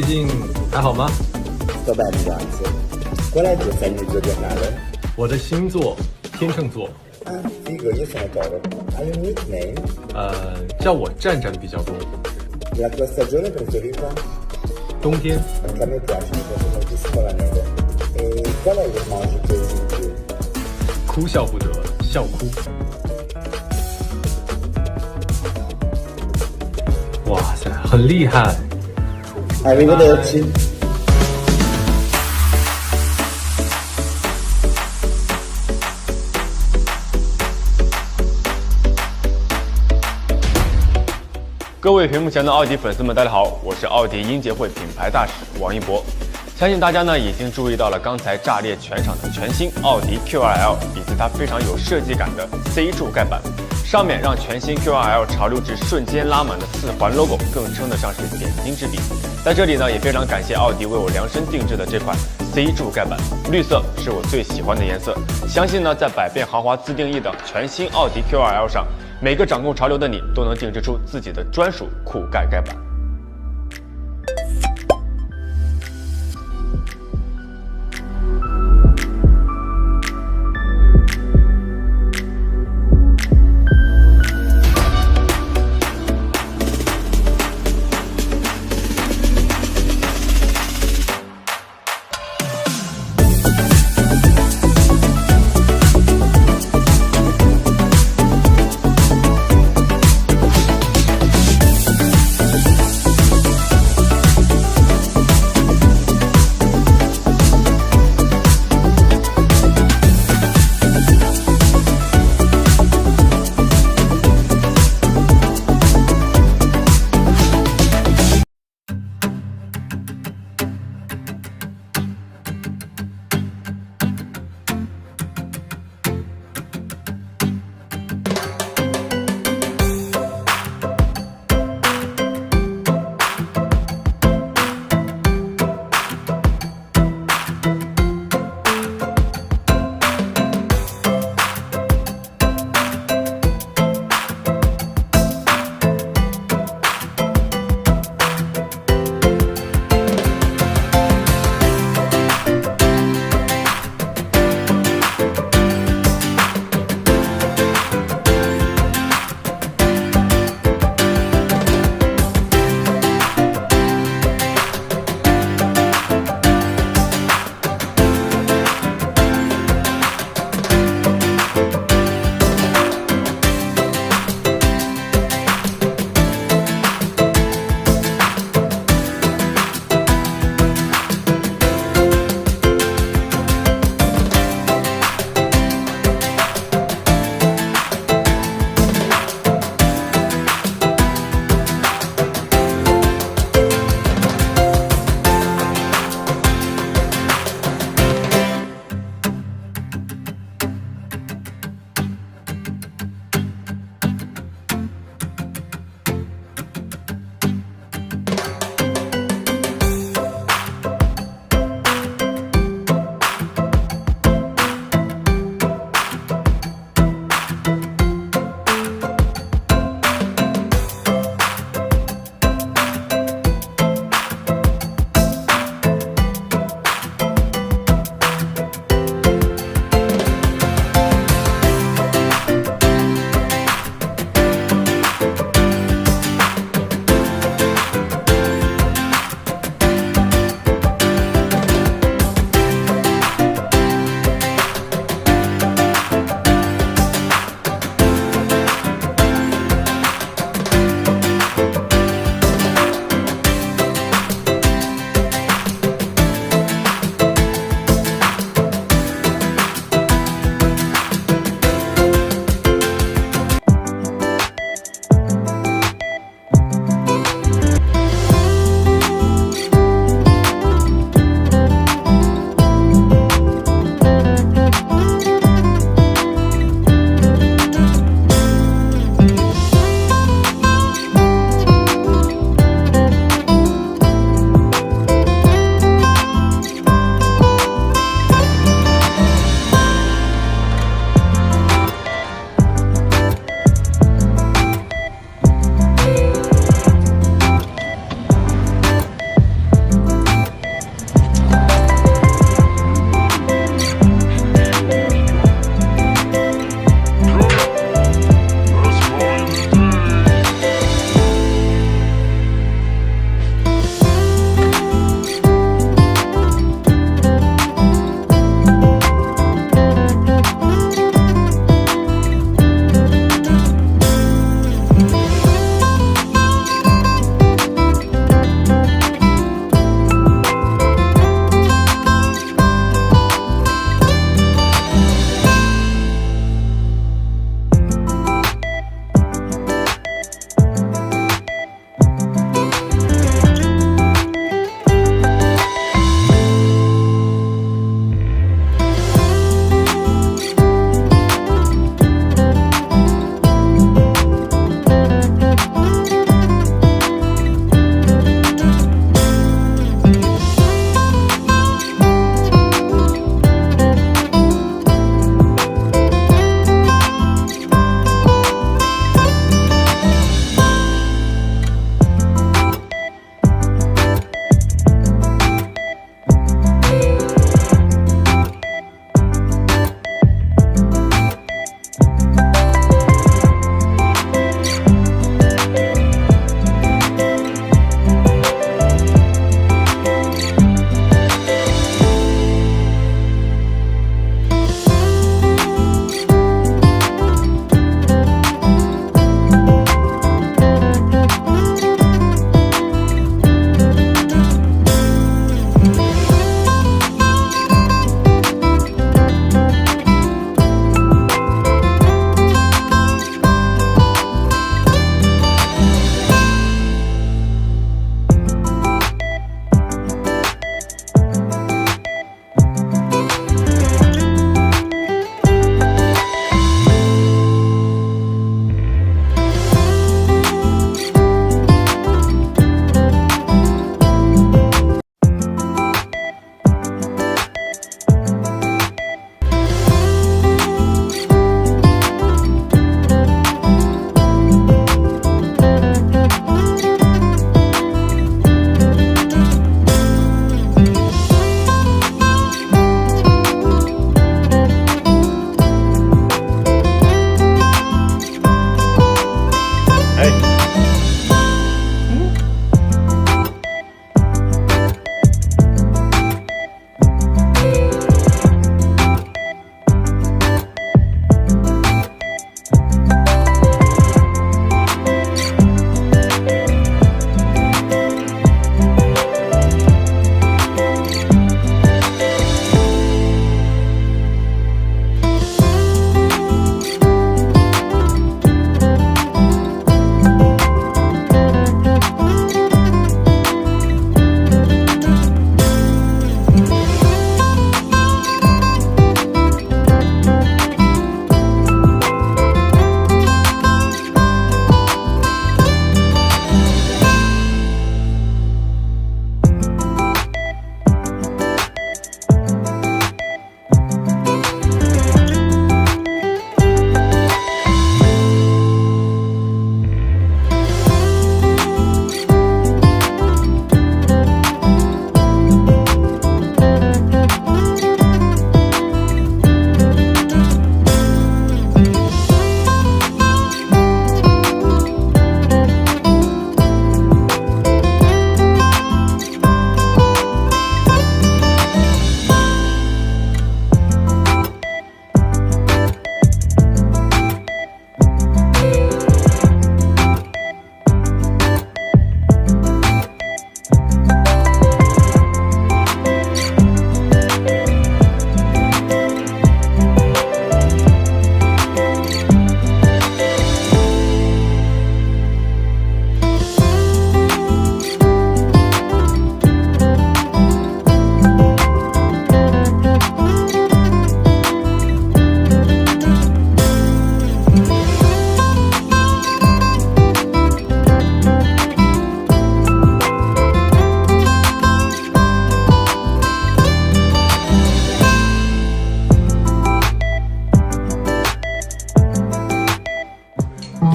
近还好吗？sto bene, grazie. Qual è il tuo segno zodiacale? 我的星座天秤座。Ah, figo, io sono Toro. Hai un nickname? 叫我战战比较多。La tua stagione preferita? 冬天。Anche a me piace, mi piace moltissimo la neve. E qual è l'emoji che usi di più? 哭笑不得，笑哭。哇塞，很厉害。Arrivederci. 各位屏幕前的奥迪粉丝们，大家好，我是奥迪音节会品牌大使王一博。相信大家呢已经注意到了刚才炸裂全场的全新奥迪 Q2L 以及它非常有设计感的 C 柱盖板，上面让全新 Q2L 潮流值瞬间拉满的4环 logo 更称得上是点睛之笔。在这里呢，也非常感谢奥迪为我量身定制的这款 C 柱盖板，绿色是我最喜欢的颜色。相信呢，在百变豪华自定义的全新奥迪 Q2L 上，每个掌控潮流的你都能定制出自己的专属酷盖盖板。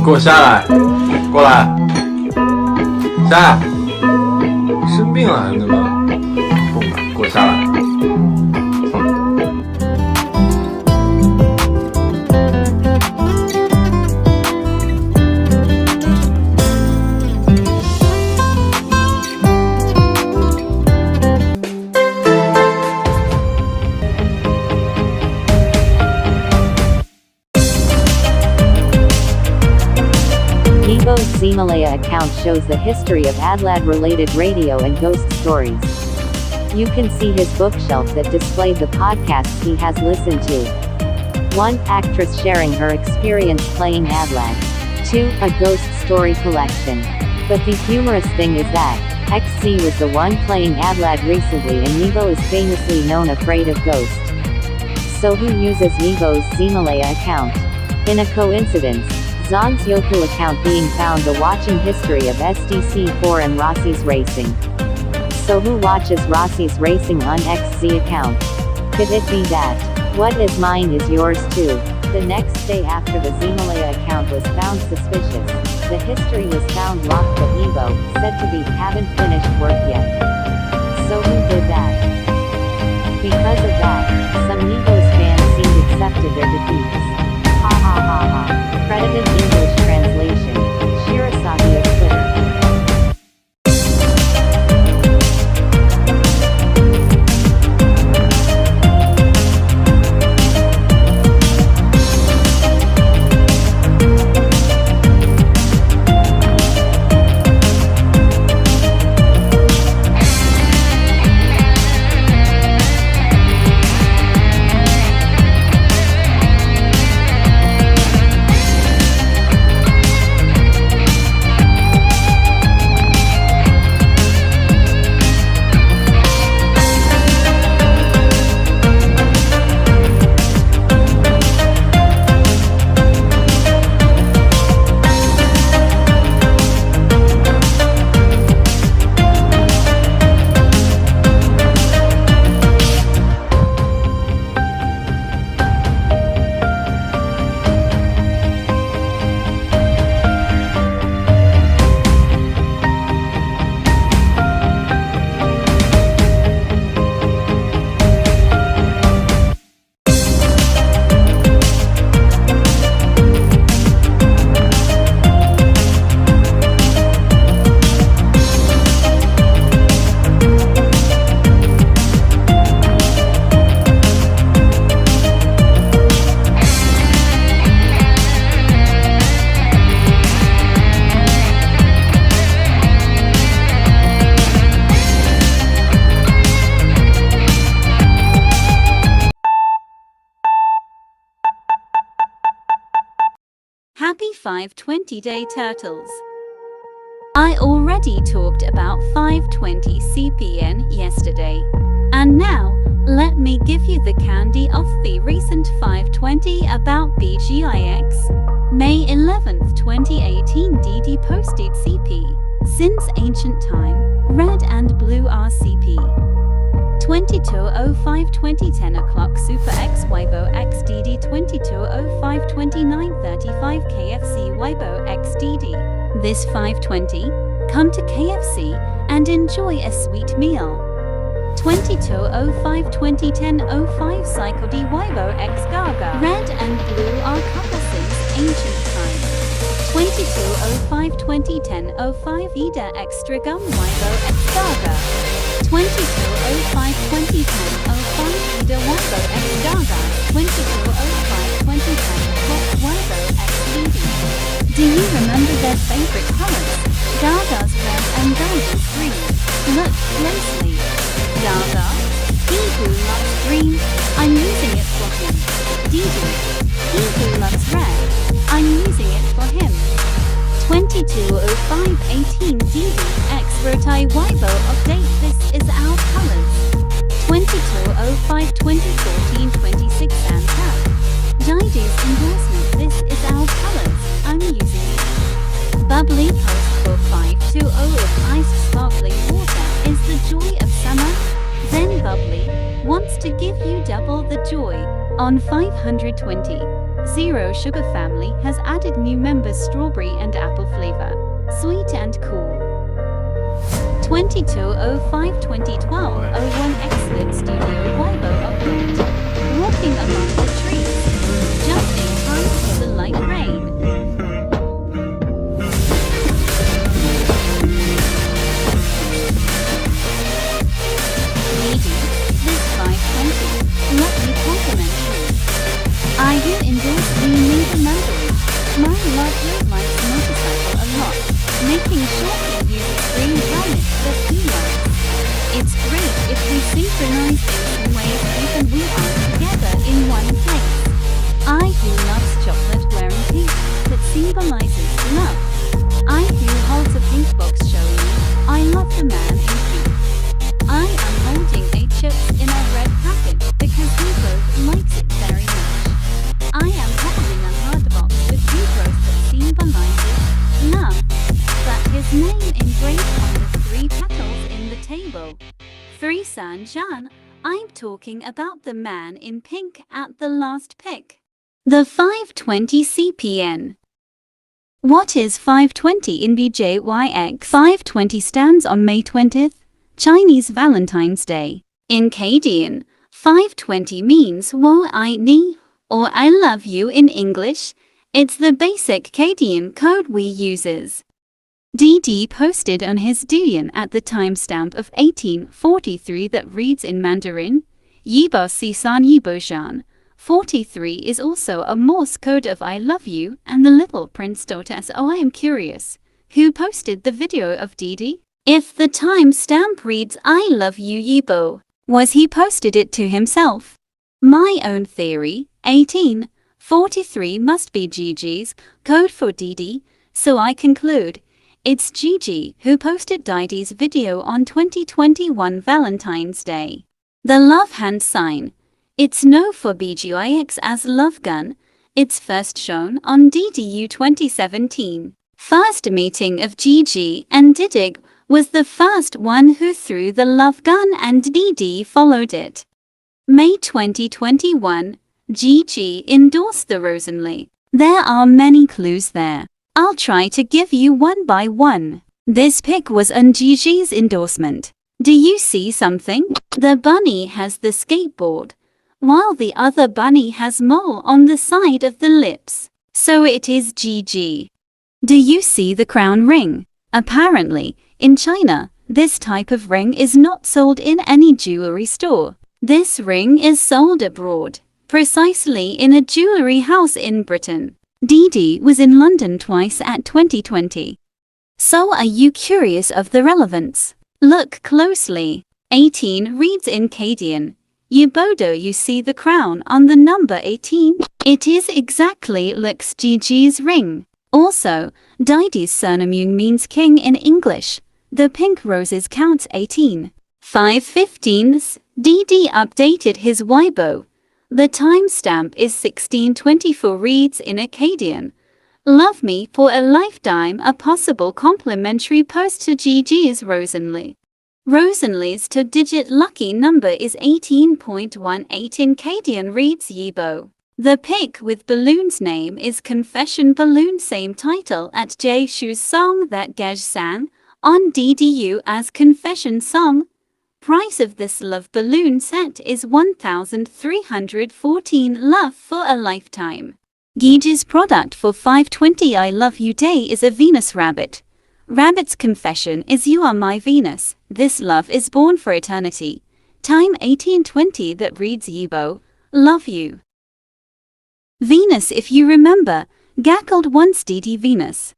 给我下来，过来，下来，生病了，那么蹦的，给我下来。Yibo's Ximalaya account shows the history of AdLad-related radio and ghost stories. You can see his bookshelf that displayed the podcasts he has listened to. 1. Actress sharing her experience playing AdLad. 2. A ghost story collection. But the humorous thing is that XZ was the one playing AdLad recently, and Yibo is famously known afraid of ghosts. So who uses Yibo's Ximalaya account? In a coincidence, Zhan's Yoku account being found the watching history of SDC4 and Rossi's Racing. So who watches Rossi's Racing on XZ account? Could it be that? What is mine is yours too. The next day after the Ximalaya account was found suspicious, the history was found locked but Yibo, said to be haven't finished work yet. So who did that? Because of that, some Yibo's fans seemed accepted their defeats. Ha ha ha ha. Credited English translation, Shirasaki of Twitter. Happy 520-day turtles. I already talked about 520 CPN yesterday. And now, let me give you the candy of the recent 520 about BJYX. May 11th, 2018 DD posted CP. Since ancient time, red and blue RCP. 22:05:2010 o'clock Super X Weibo XDD 22:05:29:35 KFC Weibo XDD. This 520, come to KFC and enjoy a sweet meal. 22:05:2010:05 Cycle D Weibo X Gaga. Red and blue are couple since ancient time. 22:05:2010:05 Ida Extra Gum Weibo X Gaga. 22:05:2010:05 Ida Weibo X Gaga. 22:05:2010 Weibo X DD. Do you remember their favorite colors? Gaga's red and Gaga's green. Look closely. Gaga, he who loves green, I'm using it for him. Didi, he who loves red, I'm using it for him. 22:05:18 Didi X Rotai Weibo update. This is our colors. 22:05:2014-26 and tap. Didi's endorsement. This is our colors. I'm using it. Bubbly post for 520 of iced sparkling water is the joy of summer. Then Bubbly wants to give you double the joy on 520. Zero Sugar family has added new members strawberry and apple flavor. Sweet and cool. 22/05/2012 excellent studio Weibo upload. Walking among the trees. Just in time for the light rain. Lady, this 520. Let me compliment you. Are you endorsed we need a member? My love you likes motorcycle a lot, making sure he uses green helmet that he loves. It's great if we synchronize things in ways even we are together in one place. I who loves chocolate wearing pink, that symbolizes love. I who holds a pink box showing I love the man in pink. I am holding a chips in a red packet because we both likes it very much. I am holding a hard box with zebras that symbolizes love. That his name engraved on the 3 petals in the table. 3 Xiao. I'm talking about the man in pink at the last pick. The 520 CPN. What is 520 in BJYX? 520 stands on May 20th, Chinese Valentine's Day. In Kdrama, 520 means wo ai ni, or I love you in English. It's the basic Kdrama code we uses. DD posted on his Douyin at the timestamp of 1843 that reads in Mandarin, Yibo si san Yibo Zhan. 43 is also a Morse code of I love you, and the little prince daughter says, oh I am curious. Who posted the video of DD? If the timestamp reads I love you Yibo, was he posted it to himself? My own theory, 1843 must be Gigi's code for DD, so I conclude, it's Gigi who posted DD's video on 2021 Valentine's Day. The love hand sign. It's no for BJYX as Love Gun. It's first shown on DDU 2017. First meeting of Gigi and Decoding was the first one who threw the love gun and DD followed it. May 2021, Gigi endorsed the Rosenly. There are many clues there. I'll try to give you one by one. This pic was on Gigi's endorsement. Do you see something? The bunny has the skateboard, while the other bunny has mole on the side of the lips. So it is Gigi. Do you see the crown ring? Apparently, in China, this type of ring is not sold in any jewelry store. This ring is sold abroad, precisely in a jewelry house in Britain. DD was in London twice at 2020. So are you curious of the relevance? Look closely. 18 reads in Kdrama. Yibodo you see the crown on the number 18? It is exactly looks Gigi's ring. Also, DD's surname means king in English. The pink roses counts 18. 5:15. DD updated his Weibo. The timestamp is 1624 reads in Akkadian. Love me for a lifetime, a possible complimentary post to Gigi's Rosenly. Rosenly's 2-digit lucky number is 18.18 in Akkadian reads Yibo. The pic with balloon's name is Confession Balloon, same title at Jay Shu's song that Gege sang on DDU as Confession Song. Price of this love balloon set is 1,314 love for a lifetime. Gigi's product for 520 I Love You Day is a Venus rabbit. Rabbit's confession is you are my Venus, this love is born for eternity. Time 1820 that reads Yibo, love you. Venus if you remember, gackled once DD Venus.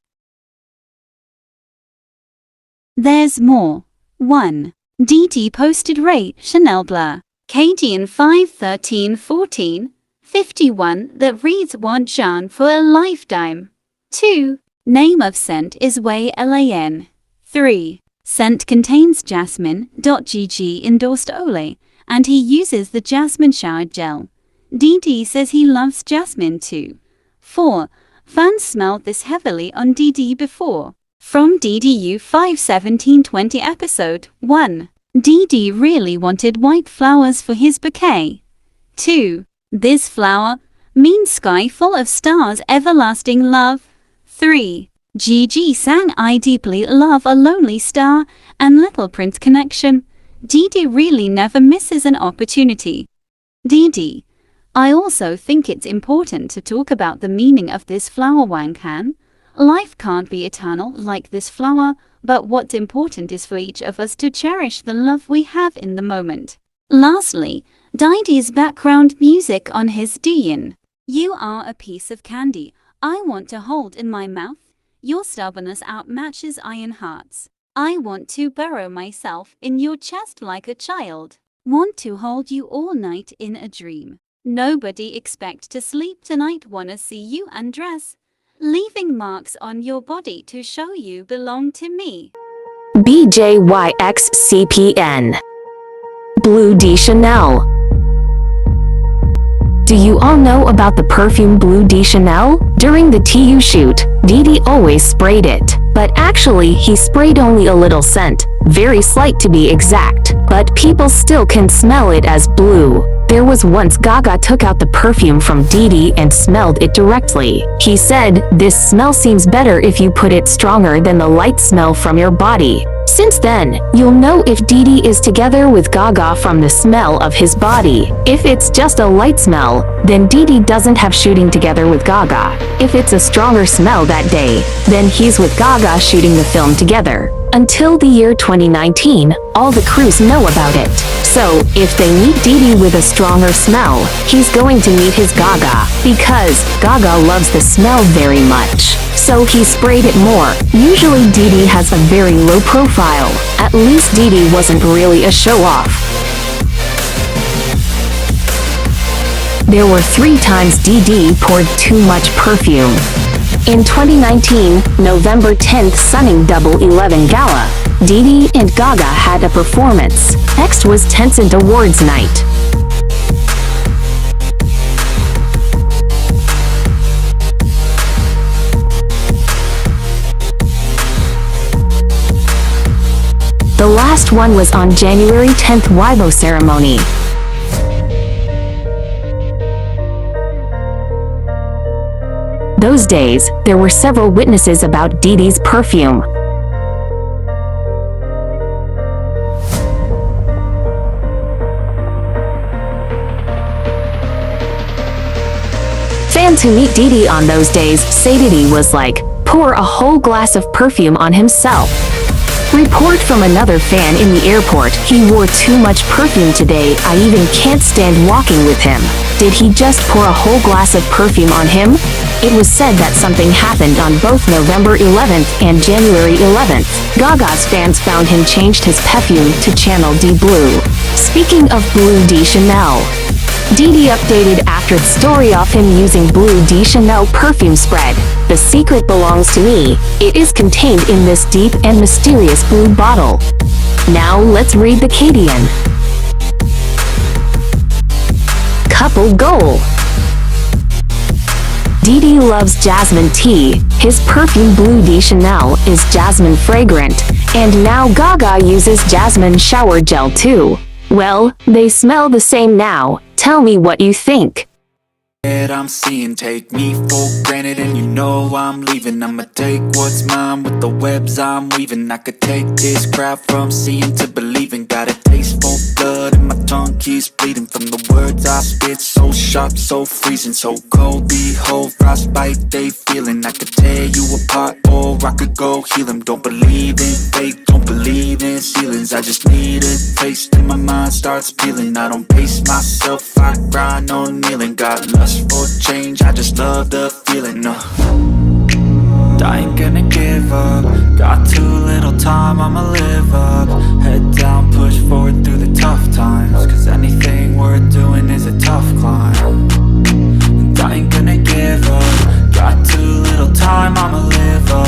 There's more. 1. DD posted rate Chanel Blur. Kdrama 5/13/14, 51 that reads YiZhan for a lifetime. 2. Name of scent is YLAN. 3. Scent contains jasmine. Gigi endorsed Ole, and he uses the jasmine shower gel. DD says he loves jasmine too. 4. Fans smelled this heavily on DD before. From DDU 5/17/20 episode 1. DD really wanted white flowers for his bouquet. 2. This flower, Mean Sky Full of Stars Everlasting Love. 3. Gigi sang I Deeply Love a Lonely Star and Little Prince Connection. Didi really never misses an opportunity. Didi. I also think it's important to talk about the meaning of this flower Wang Can. Life can't be eternal like this flower, but what's important is for each of us to cherish the love we have in the moment. Lastly, Didi's background music on his Dian. You are a piece of candy I want to hold in my mouth. Your stubbornness outmatches iron hearts. I want to burrow myself in your chest like a child. Want to hold you all night in a dream. Nobody expect to sleep tonight, wanna see you undress. Leaving marks on your body to show you belong to me. BJYX CPN. Bleu de Chanel. Do you all know about the perfume Bleu de Chanel? During the TU shoot, Didi always sprayed it. But actually he sprayed only a little scent, very slight to be exact, but people still can smell it as blue. There was once Gaga took out the perfume from Didi and smelled it directly. He said, "This smell seems better if you put it stronger than the light smell from your body." Since then, you'll know if Didi is together with Gaga from the smell of his body. If it's just a light smell, then Didi doesn't have shooting together with Gaga. If it's a stronger smell that day, then he's with Gaga shooting the film together. Until the year 2019, all the crews know about it. So, if they meet Didi with a stronger smell, he's going to meet his Gaga, because Gaga loves the smell very much. So he sprayed it more. Usually Didi has a very low profile. At least Didi wasn't really a show-off. There were 3 times Didi poured too much perfume. In 2019, November 10th Sunning Double 11 Gala, Didi and Gaga had a performance. Next was Tencent Awards night. The last one was on January 10th Weibo ceremony. Those days, there were several witnesses about Didi's perfume. Fans who meet Didi on those days say Didi was like, pour a whole glass of perfume on himself. Report from another fan in the airport, he wore too much perfume today, I even can't stand walking with him. Did he just pour a whole glass of perfume on him? It was said that something happened on both November 11th and January 11th. Gaga's fans found him changed his perfume to Channel D Blue. Speaking of Bleu de Chanel, Didi updated after the story of him using Bleu de Chanel perfume spread. The secret belongs to me. It is contained in this deep and mysterious blue bottle. Now let's read the Hengdian. Couple goal. Didi loves jasmine tea. His perfume Bleu de Chanel is jasmine fragrant, and now Gaga uses jasmine shower gel too. Well, they smell the same now. Tell me what you think. I'm seeing, take me for granted, and you know I'm leaving. I'ma take what's mine with the webs I'm weaving. I could take this crowd from seeing to believing. Got a taste for blood and my tongue keeps bleeding from the words I spit. So sharp, so freezing, so cold. Behold, frostbite they feeling. I could tear you apart or I could go heal them. Don't believe in fate, don't believe in ceilings. I just need a taste and my mind starts peeling. I don't pace myself, I grind on kneeling. Got lust for change, I just love the feeling. I ain't gonna give up. Got too little time, I'ma live up. Head down, push forward through the tough times, cause anything worth doing is a tough climb. And I ain't gonna give up. Got too little time, I'ma live up.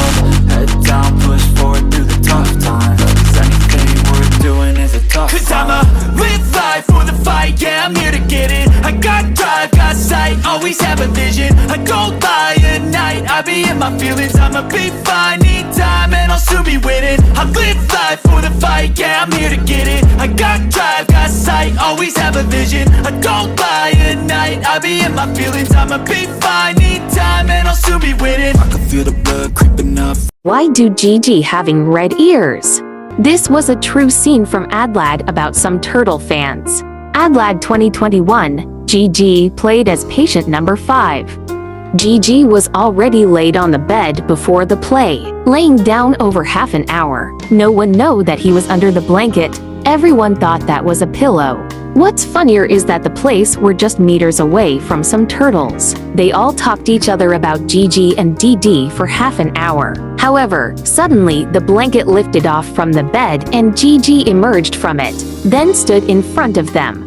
Head down, push forward through the tough times, cause anything worth doing is a tough climb. Cause I'ma live life for the fight, yeah, I'm here to get it. I got drive, got sight, always have have a vision. I don't lie at night, I be in my feelings. I'ma be fine, need time and I'll soon be winning. I live life for the fight, yeah, I'm here to get it. I got drive, got sight, always have a vision. I don't lie at night, I be in my feelings. I'ma be fine, need time and I'll soon be winning. I can feel the blood creeping up. Why do Gigi having red ears? This was a true scene from AdLad about some turtle fans. AdLad 2021, Gigi played as patient number 5. Gigi was already laid on the bed before the play, laying down over half an hour. No one knew that he was under the blanket. Everyone thought that was a pillow. What's funnier is that the place were just meters away from some turtles. They all talked each other about Gigi and DD for half an hour. However, suddenly the blanket lifted off from the bed and Gigi emerged from it, then stood in front of them.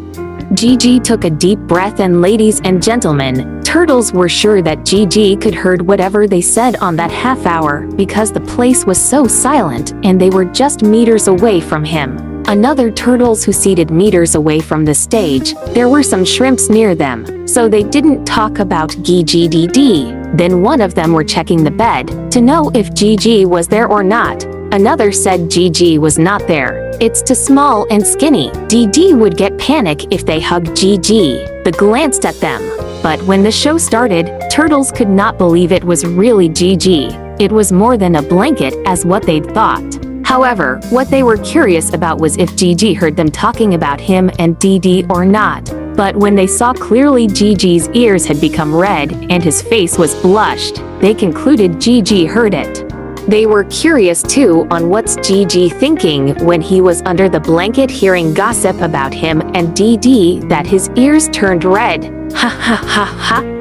Gigi took a deep breath and ladies and gentlemen, turtles were sure that Gigi could heard whatever they said on that half hour because the place was so silent and they were just meters away from him. Another turtles who seated meters away from the stage, there were some shrimps near them, so they didn't talk about Gigi DD. Then one of them were checking the bed to know if Gigi was there or not. Another said Gigi was not there. It's too small and skinny. DD would get panic if they hugged Gigi. They glanced at them. But when the show started, turtles could not believe it was really Gigi. It was more than a blanket as what they'd thought. However, what they were curious about was if Gigi heard them talking about him and DD or not. But when they saw clearly Gigi's ears had become red and his face was blushed, they concluded Gigi heard it. They were curious too on what's Gigi thinking when he was under the blanket hearing gossip about him and DD that his ears turned red. Ha ha ha ha.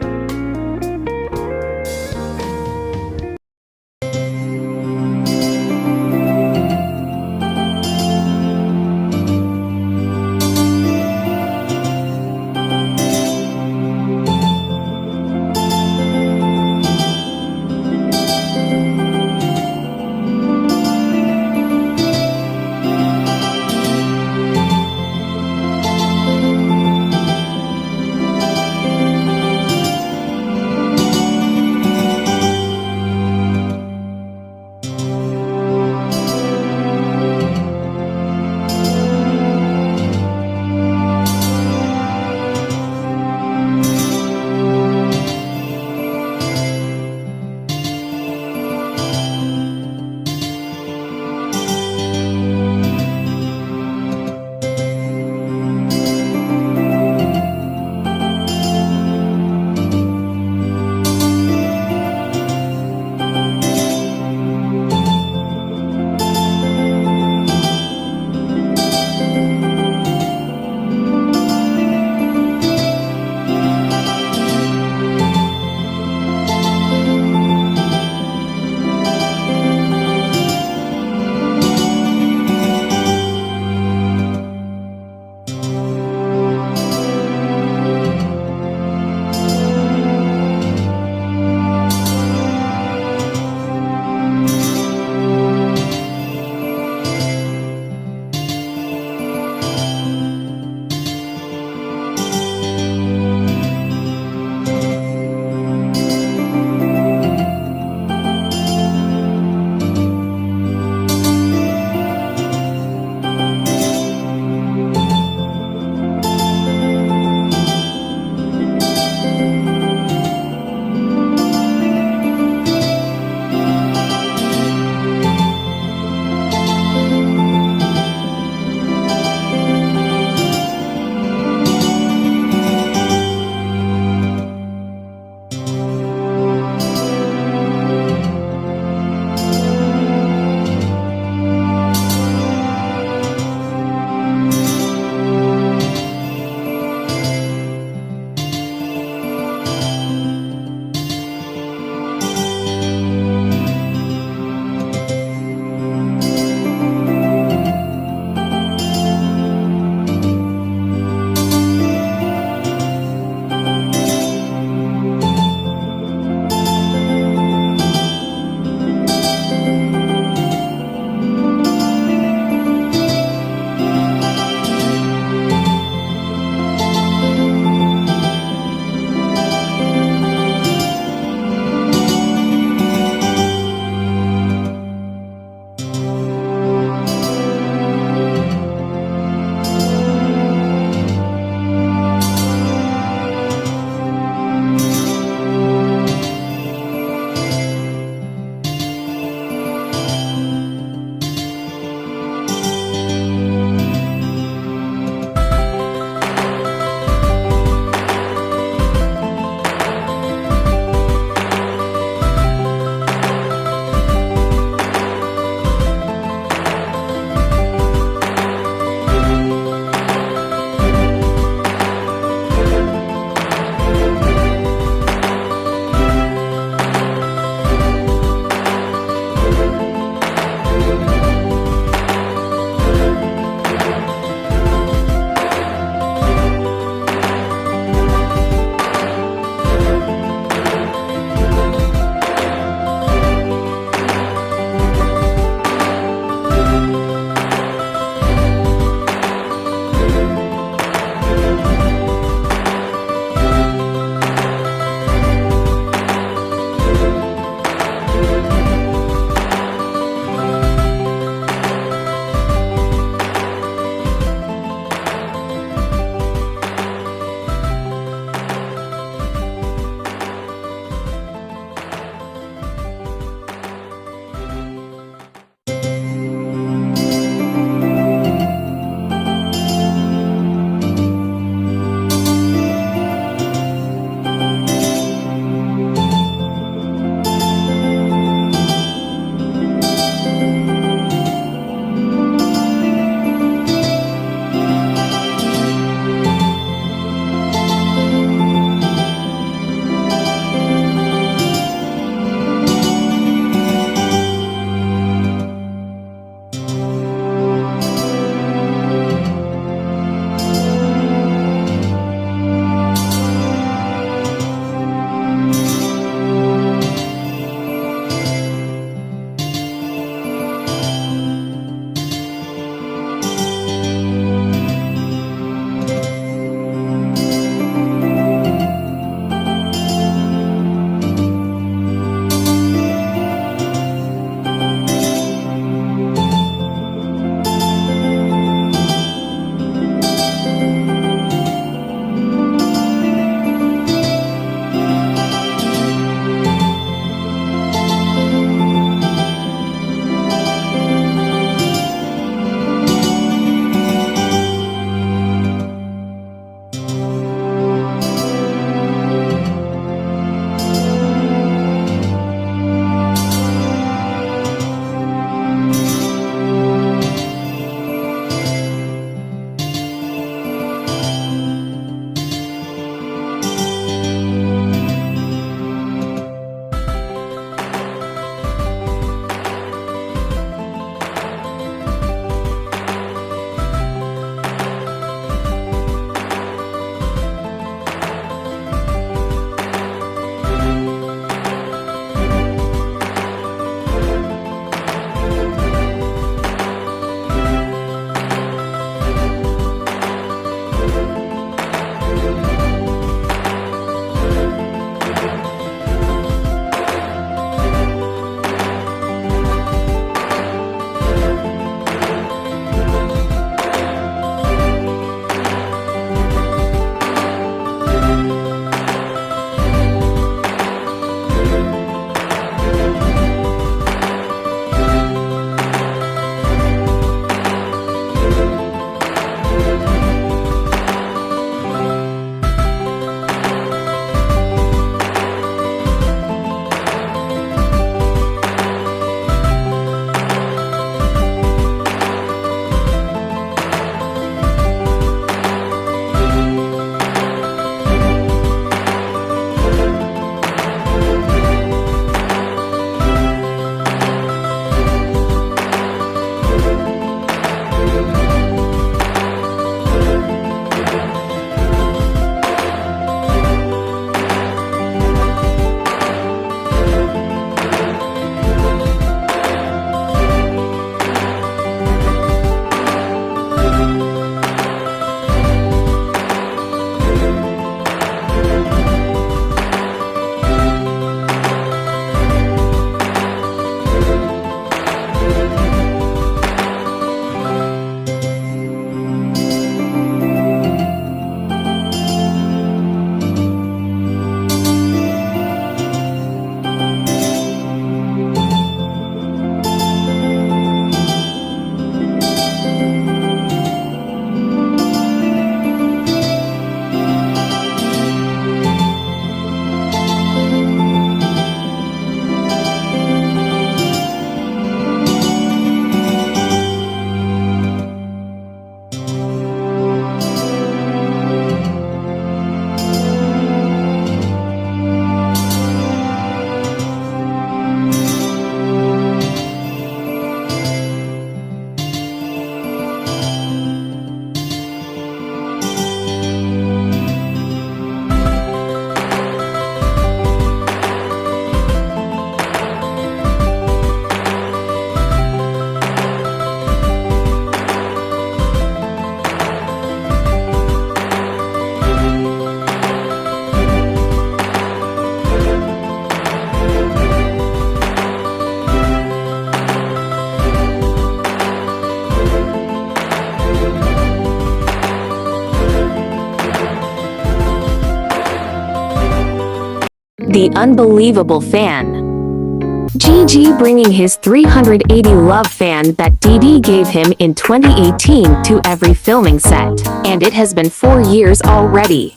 The unbelievable fan. Gigi bringing his 380 love fan that DD gave him in 2018 to every filming set, and it has been 4 years already.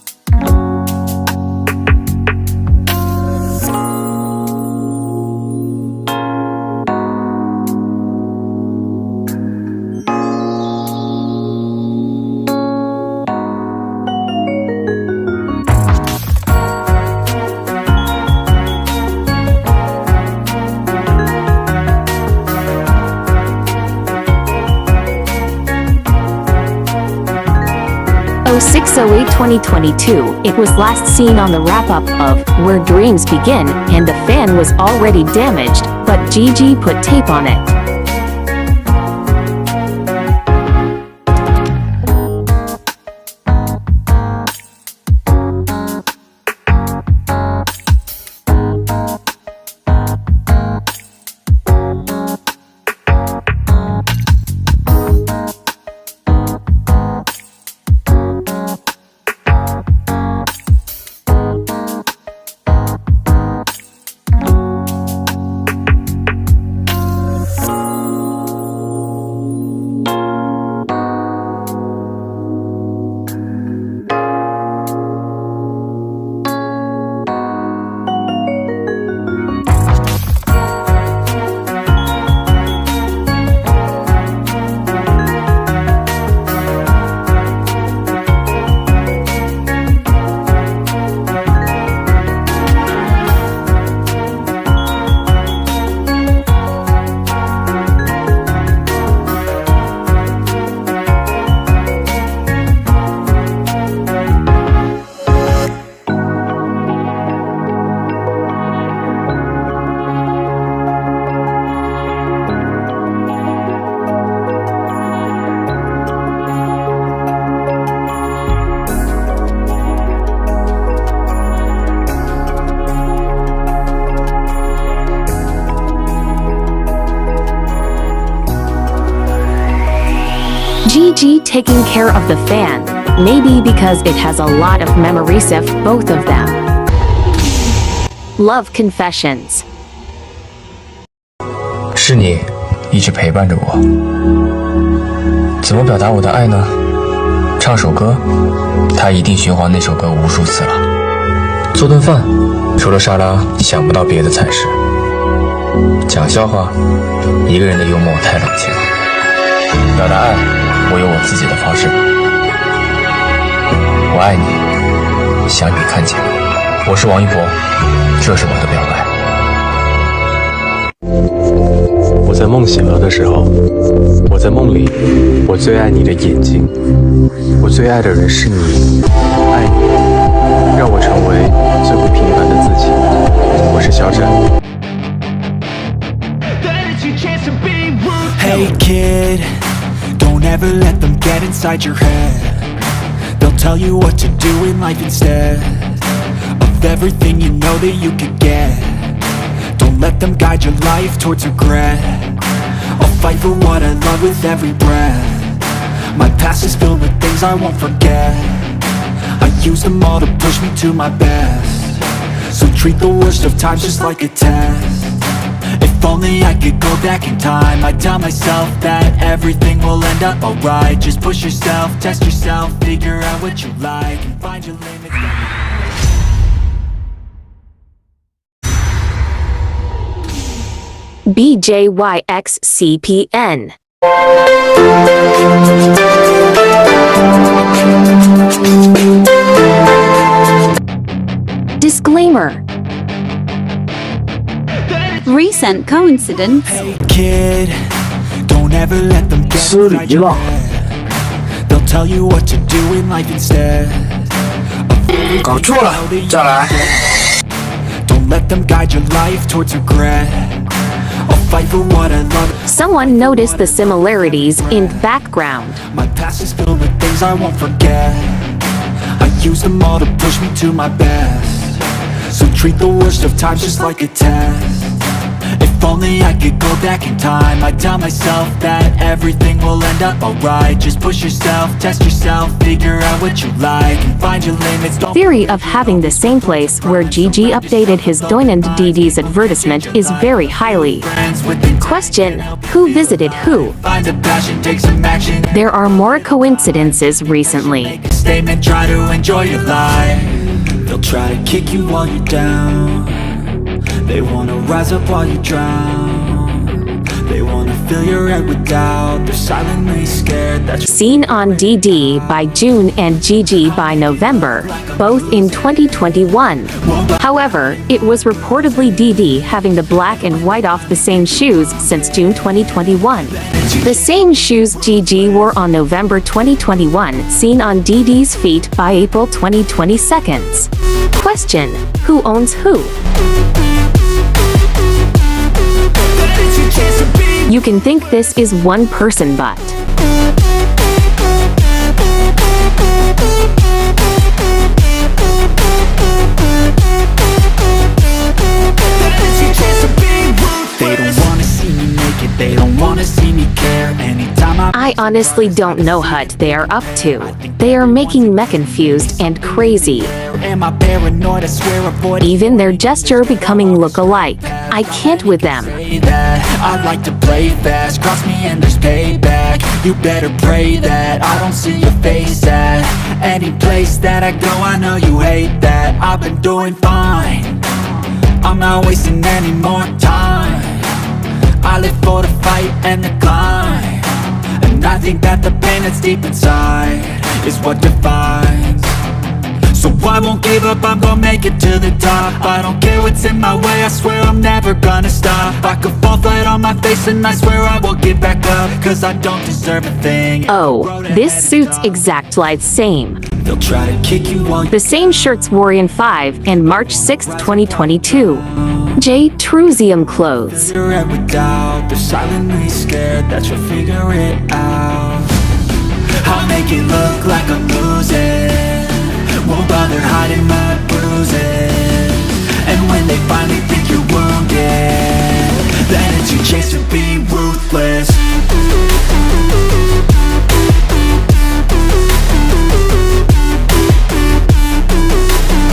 Oh 6/08/2022, it was last seen on the wrap-up of Where Dreams Begin, and the fan was already damaged, but Gigi put tape on it. Gigi taking care of the fan, maybe because it has a lot of memories of both of them. Love Confessions. 是你一直陪伴着我。怎么表达我的爱呢？唱首歌，他一定循环那首歌无数次了。做顿饭，除了沙拉想不到别的菜式。讲笑话，一个人的幽默太冷清了。表达爱，我有我自己的方式。我爱你，想你看见。我是王一博，这是我的表白。我在梦醒了的时候，我在梦里，我最爱你的眼睛，我最爱的人是你，爱你，让我成为最不平凡的自己。我是小展。Hey kid, don't ever let them get inside your head. They'll tell you what to do in life instead of everything you know that you could get. Don't let them guide your life towards regret. I'll fight for what I love with every breath. My past is filled with things I won't forget. I use them all to push me to my best. So treat the worst of times just like a test. If only I could go back in time, I'd tell myself that everything will end up alright. Just push yourself, test yourself, figure out what you like, and find your limits. BJYX CPN. Disclaimer. Recent coincidence. Hey kid, don't ever let them get inside your head. They'll tell you what to do in life instead. 搞错了，再来。 Don't let them guide your life towards regret. I'll fight for what I love. Someone noticed the similarities in the background. My past is filled with things I won't forget. I use them all to push me to my best. So treat the worst of times just like a test. If only I could go back in time, I'd tell myself that everything will end up alright. Just push yourself, test yourself, figure out what you like, and find your limits. Don't Theory of having the same place where Gigi updated his Doinand DD's advertisement is very highly. Question: who visited who? find a passion, take some action. There are more coincidences recently. Make a statement, try to enjoy your life. They'll try to kick you while you're down. They wanna rise up while you drown. They wanna fill your head with doubt. They're silently scared that you're Seen on DD by June and Gigi by November, both in 2021. However, it was reportedly DD having the black and white off the same shoes since June 2021. The same shoes Gigi wore on November 2021 seen on DD's feet by April 2022. Question: who owns who? You can think this is one person, but They don't wanna see me naked, they don't wanna see me care. Anytime I honestly don't know what they are up to. They are making me confused and crazy. am I paranoid? I swear avoid Even their gesture becoming look-alike. I can't with them. that. I like to play fast, cross me and there's payback. You better pray that I don't see your face at any place that I go. I know you hate that. I've been doing fine, I'm not wasting any more time. I live for the fight and the climb, and I think that the pain that's deep inside is what defines. So I won't give up, I'm gonna make it to the top. I don't care what's in my way, I swear I'm never gonna stop. I could fall flat on my face and I swear I will get back up, cause I don't deserve a thing. Oh, this suit's exact like same. They'll try to kick you while The same shirts wore in 5 and March 6th, 2022. J. Truzium clothes. you're at with doubt. They're silently scared that you'll figure it out. I'll make it look like I'm losing, won't bother hiding my bruises. And when they finally think you're wounded, then it's your chance to be ruthless.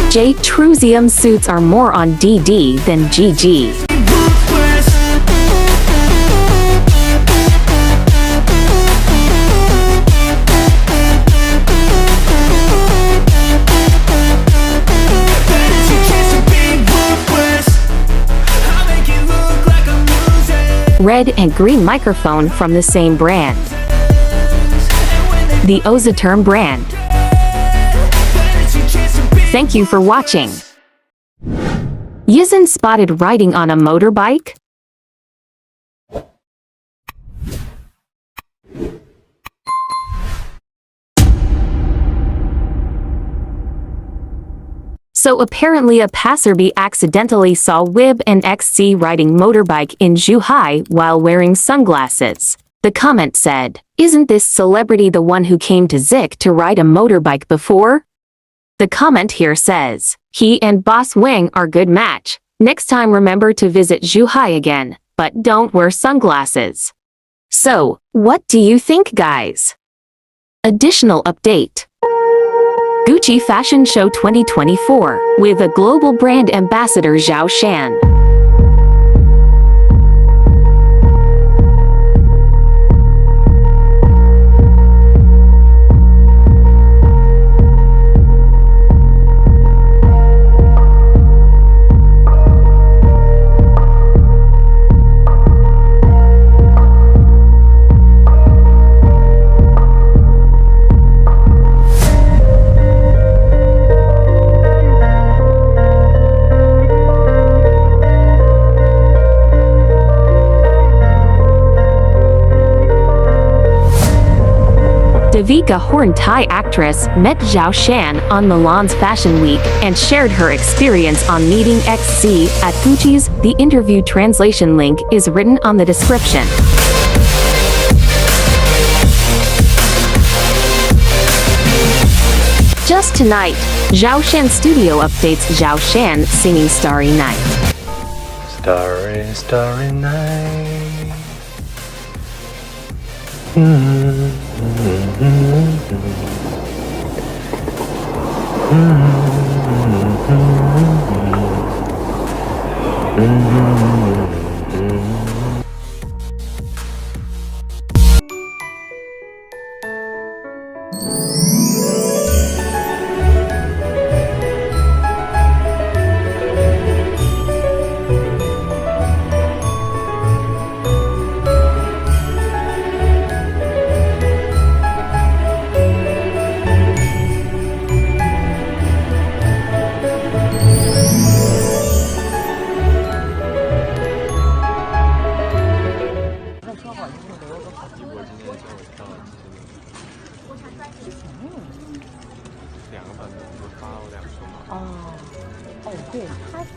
J. Truzium suits are more on DD than GG. Red and green microphone from the same brand. The Ozaterm brand. Thank you for watching. YiZhan spotted riding on a motorbike? So apparently a passerby accidentally saw Weibo and XC riding motorbike in Zhuhai while wearing sunglasses. The comment said, "Isn't this celebrity the one who came to Zik to ride a motorbike before?" The comment here says, "He and Boss Wang are good match. Next time remember to visit Zhuhai again, but don't wear sunglasses." So, what do you think, guys? Additional update. Gucci Fashion Show 2024, with a global brand ambassador Xiao Zhan. Devika Horn Thai actress met Xiao Zhan on Milan's Fashion Week and shared her experience on meeting XC at Gucci's. The interview translation link is written on the description. Just tonight, Xiao Zhan Studio updates Xiao Zhan singing Starry Night. Starry, starry night.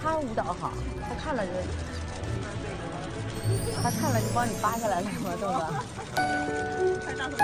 他舞蹈好，他看了就帮你扒下来了吗，豆哥？太大声了。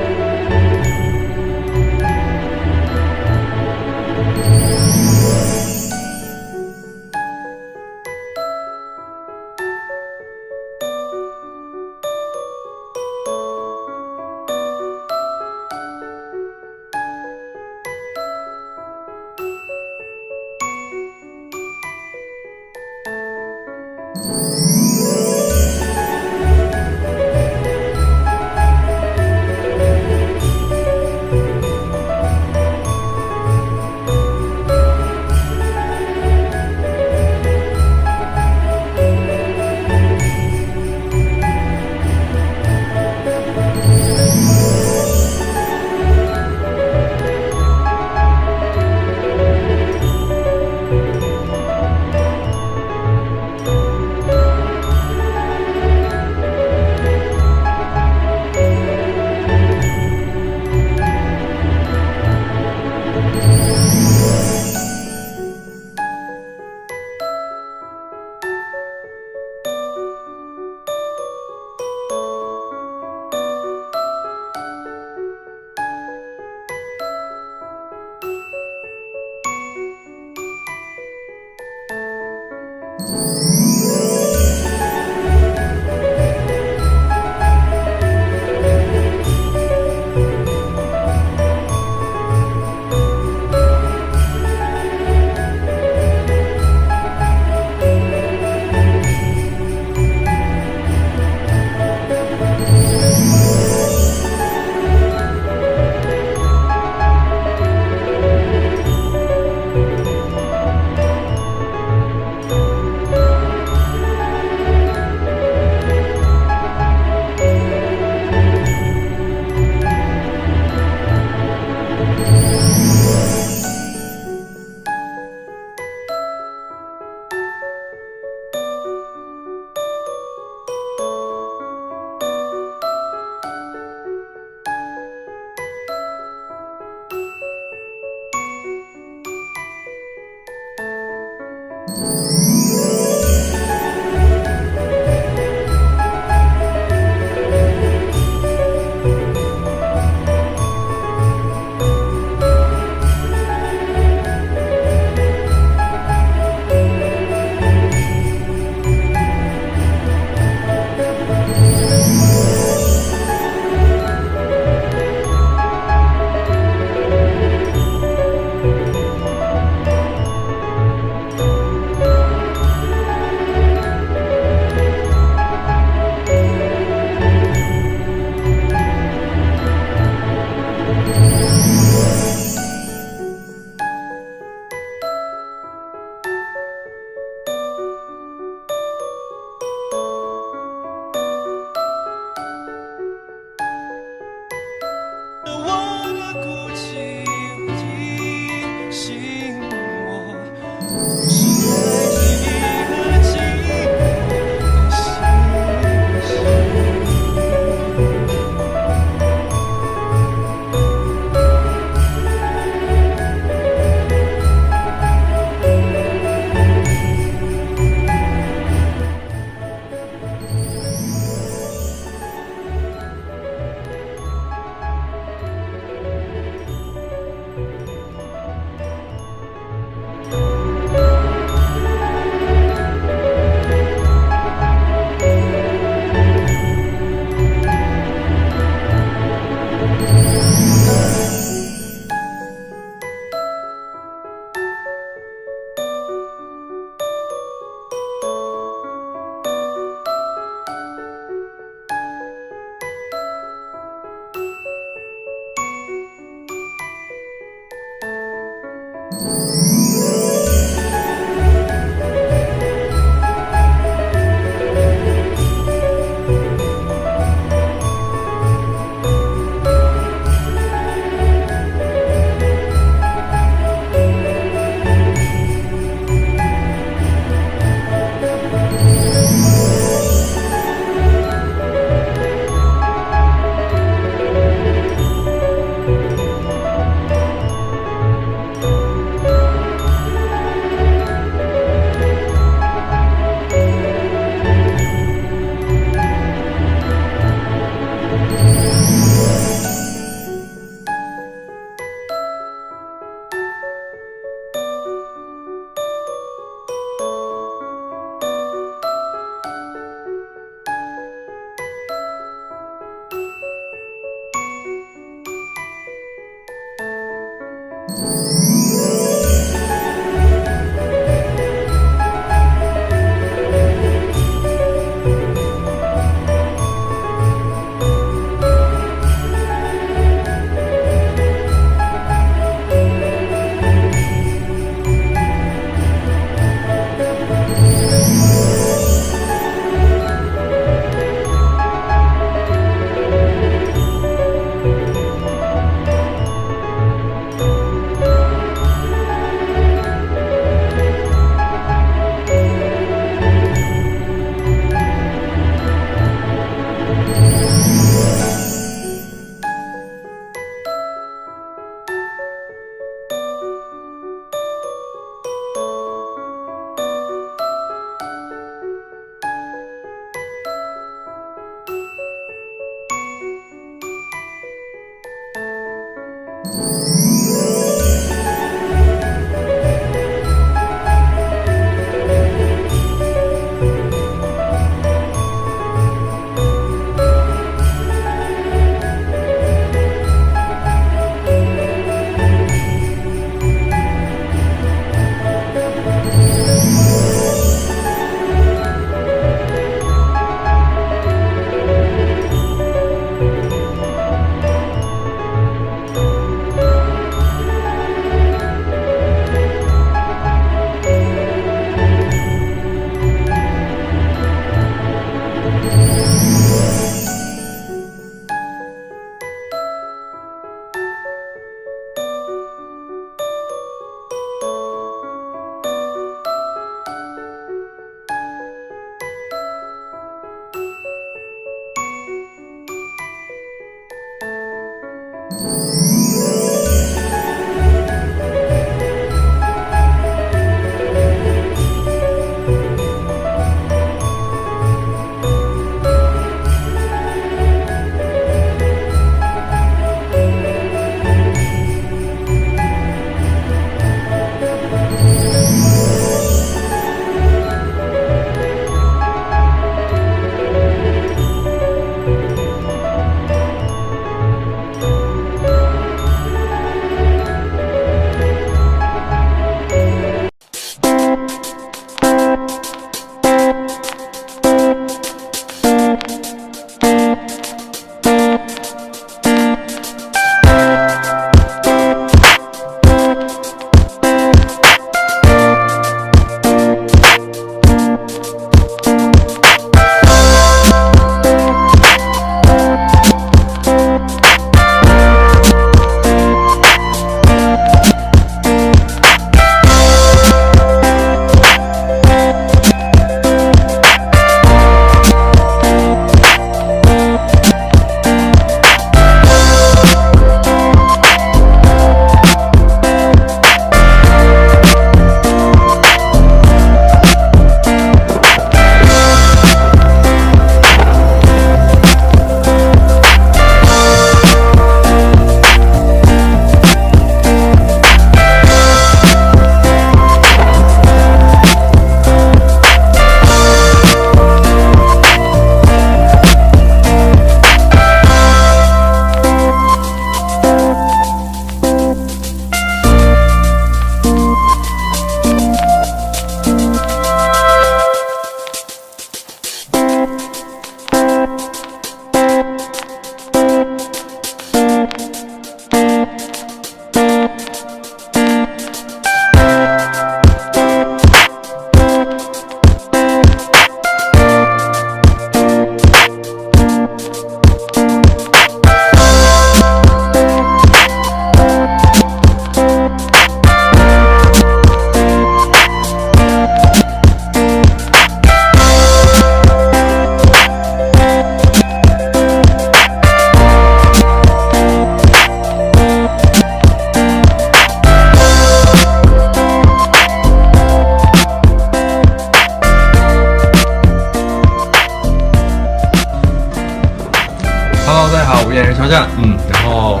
我演员肖战，然后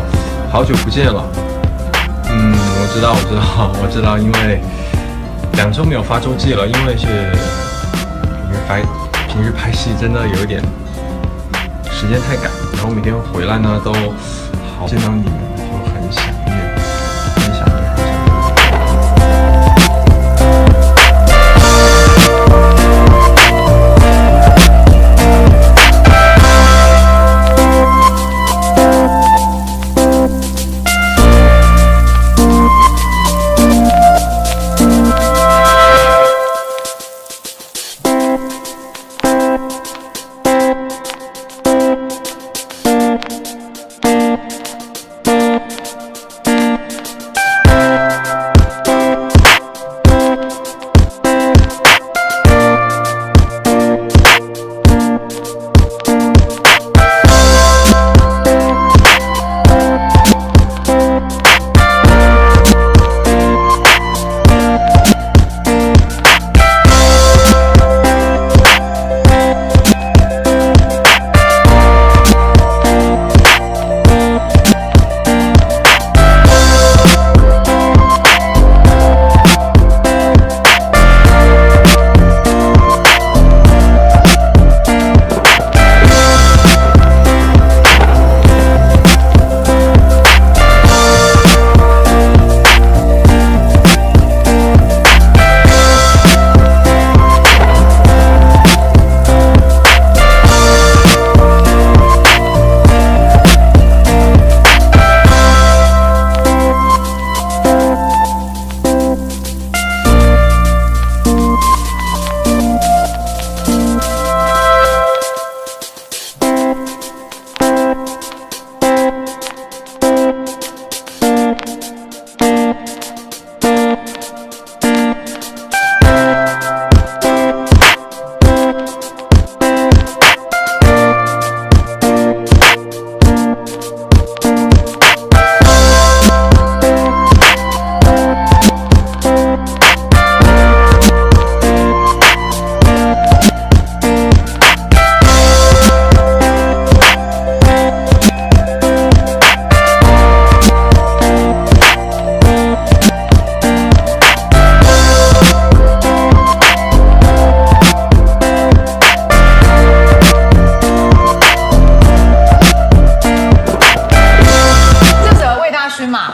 好久不见了，我知道，因为2周没有发周记了，因为是平日拍戏真的有一点时间太赶，然后每天回来呢都好见到你们就很想念，很想念。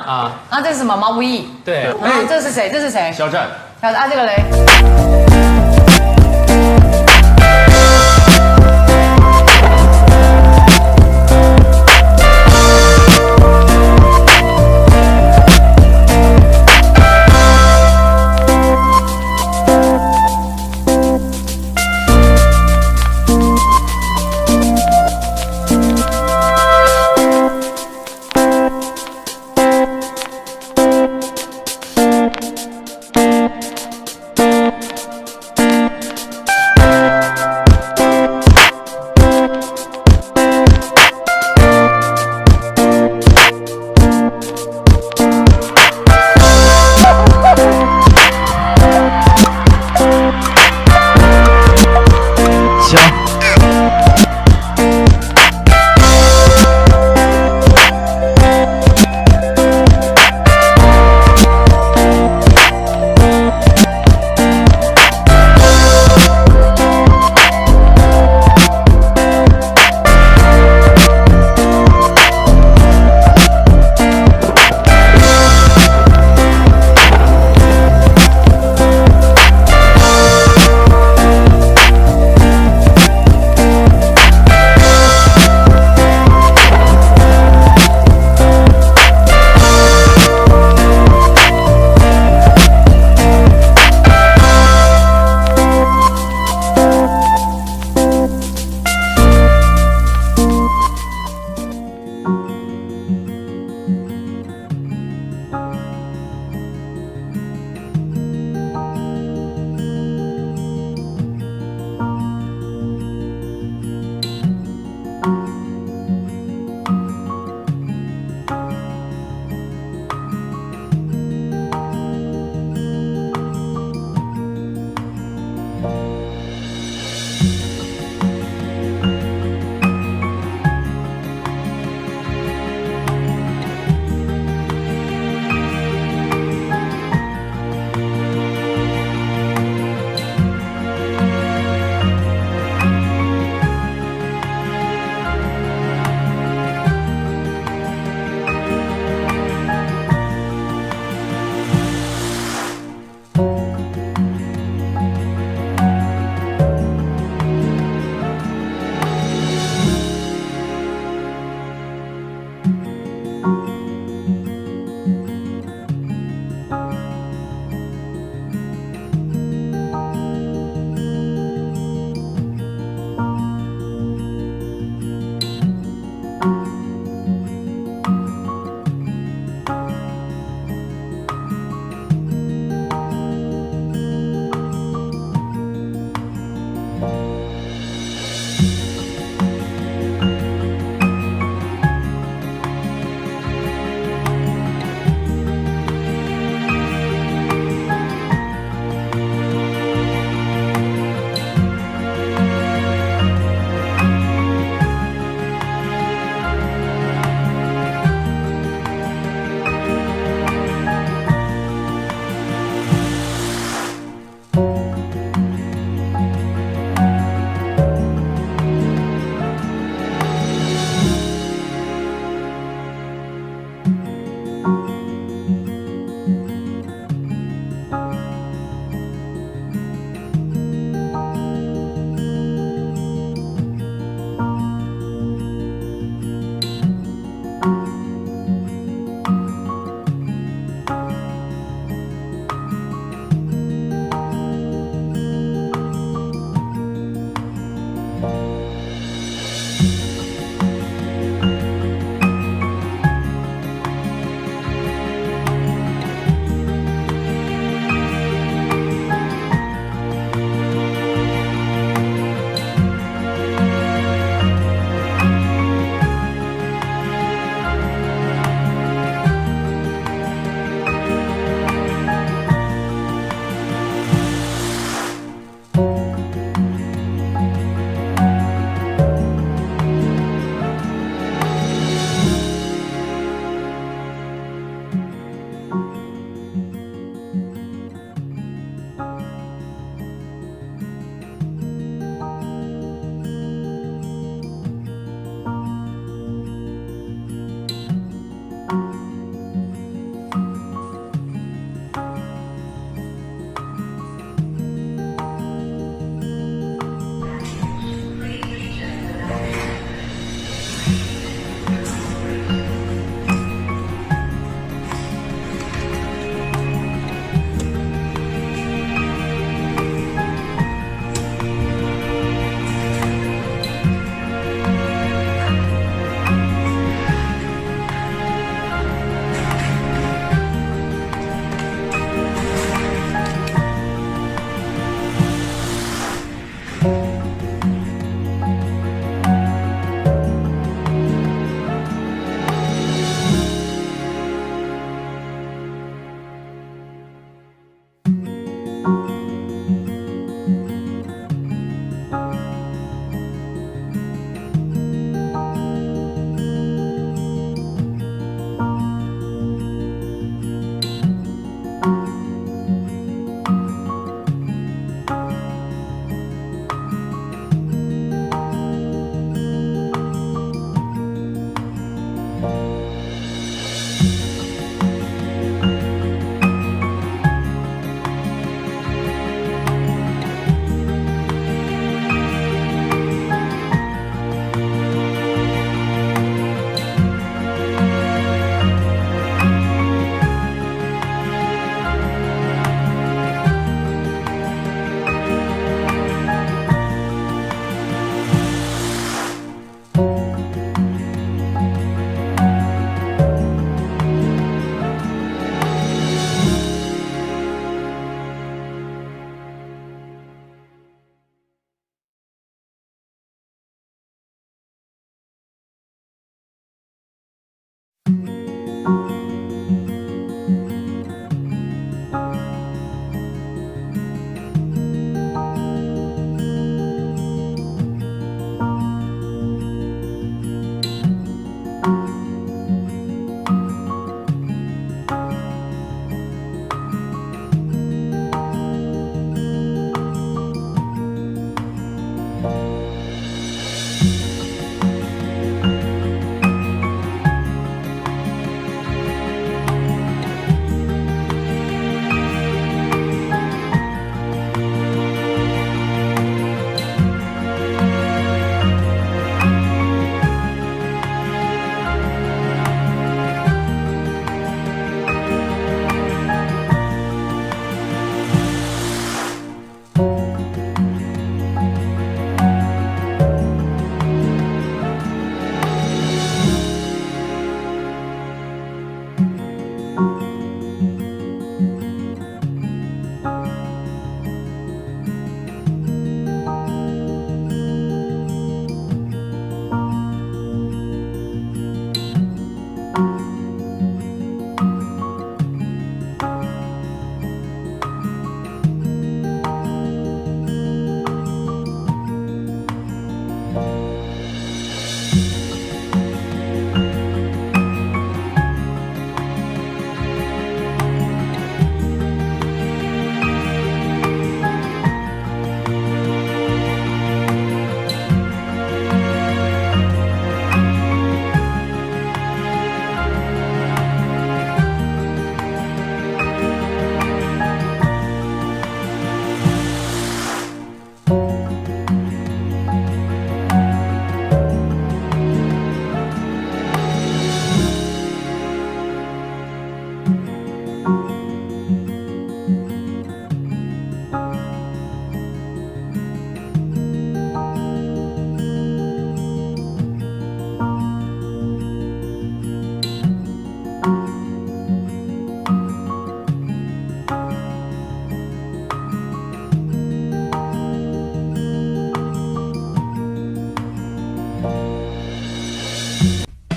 啊，啊，这是什么？毛不易。对。啊，这是谁？这是谁？肖战。啊，这个嘞。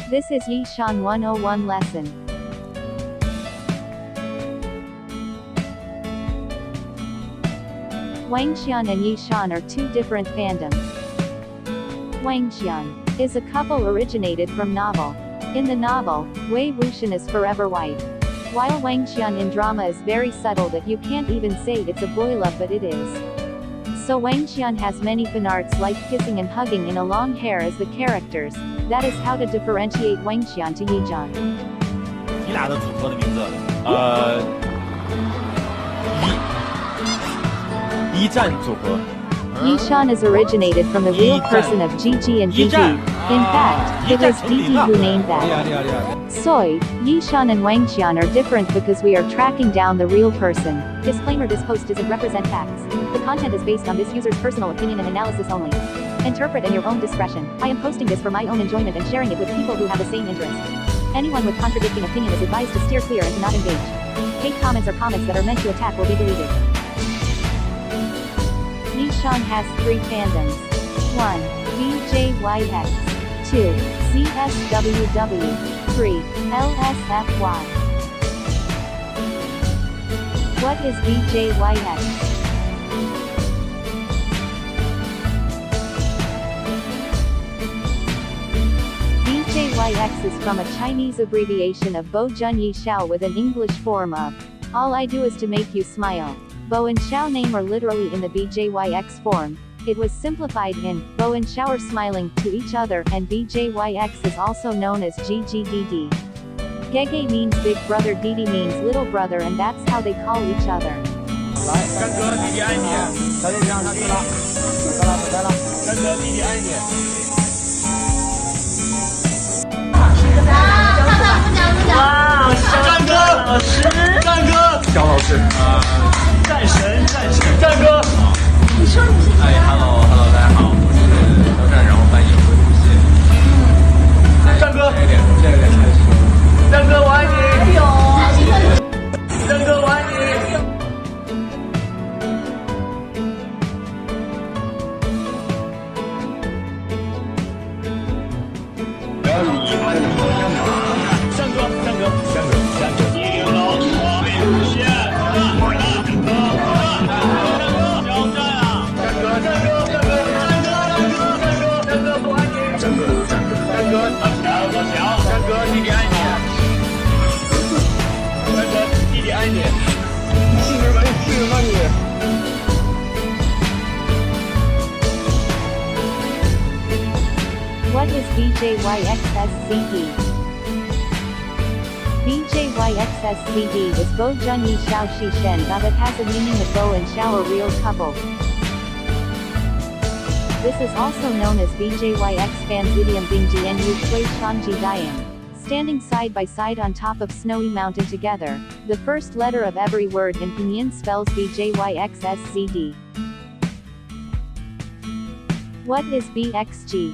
This is YiZhan 101 lesson. Wangxian and YiZhan are two different fandoms. Wangxian is a couple originated from novel. In the novel, Wei Wuxian is forever white. While Wangxian in drama is very subtle that you can't even say it's a boy love, but it is. So Wangxian has many fanarts like kissing and hugging in a long hair as the characters. That is how to differentiate Wangxian to YiZhan. 你俩的组合的名字，YiZhan组合。YiZhan is originated from the real person of Gigi and Gigi. In fact, it was Gigi who named that. Soy, YiZhan and Wangxian are different because we are tracking down the real person. Disclaimer: this post doesn't represent facts. The content is based on this user's personal opinion and analysis only. Interpret in your own discretion. I am posting this for my own enjoyment and sharing it with people who have the same interests. Anyone with contradicting opinion is advised to steer clear and to not engage. Hate comments or comments that are meant to attack will be deleted. YiZhan has 3 fandoms. 1. BJYX. 2. CSWW. 3. LSFY. What is BJYX? BJYX is from a Chinese abbreviation of Bo Jun Yi Xiao with an English form of all I do is to make you smile. Bo and Xiao name are literally in the BJYX form. It was simplified in Bo and Xiao are smiling to each other, and BJYX is also known as GGDD. Gege means big brother, Didi means little brother, and that's how they call each other. 来，干哥，弟弟爱你。小姐姐上去了，来了，干哥，弟弟爱你。 哇，战哥老师，战哥，肖老师，战神，战哥。你说你是？哎 ，hello， 大家好，我是肖战，然后扮演魏无羡。战哥，现在有点开心。战哥，我爱你。战哥，我爱你。 What is BJYXSCD? BJYXSCD is Bo Jun Yi Xiao Shi Shen. That has a meaning of Bo and Xiao, a real couple. This is also known as BJYX fans idiom Bingji and Yu Shui Shangji Dian. Standing side by side on top of snowy mountain together, the first letter of every word in pinyin spells BJYXSCD. What is BXG?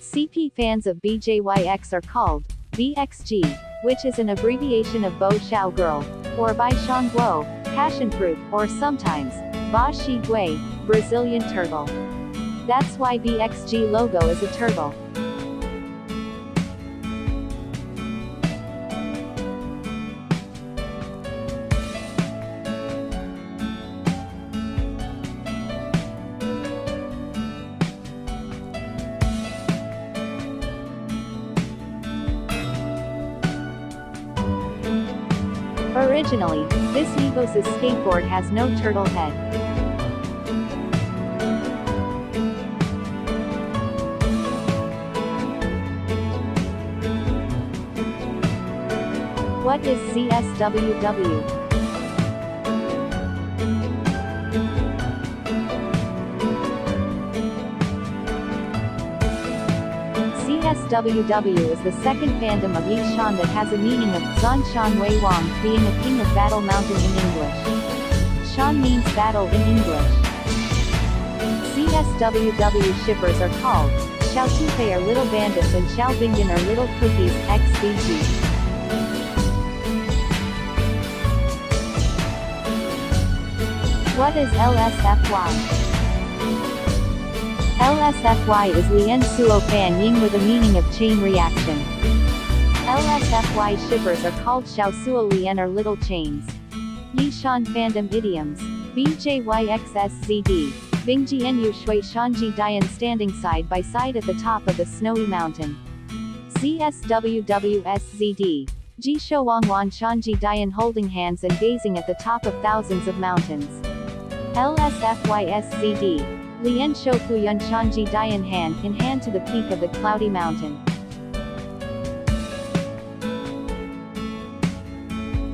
CP fans of BJYX are called BXG, which is an abbreviation of Bo Xiao Girl, or Bai Shang Guo, Passion Fruit, or sometimes Ba Shi Gui, Brazilian Turtle. That's why BXG logo is a turtle. Originally, this Yibo's skateboard has no turtle head. What is CSWW? CSWW is the second fandom of YiZhan that has a meaning of Zhan Wang, being a king of Battle Mountain in English. Shan means battle in English. CSWW shippers are called Xiao Zhan are little bandits and Xiao Bingyan are little cookies, XBG. What is LSFY? LSFY is Lian Suo Fan Ying with a meaning of chain reaction. LSFY shippers are called Xiao Suo Lian or little chains. YiZhan fandom idioms. BJYX SZD. Bingjian Shui Shanji Dian standing side by side at the top of the snowy mountain. CSWW SZD. Jisho Wangwan Shanji Dian holding hands and gazing at the top of thousands of mountains. LSFY SZD. Lian Shoukuyun Shanji Dian hand in hand to the peak of the cloudy mountain.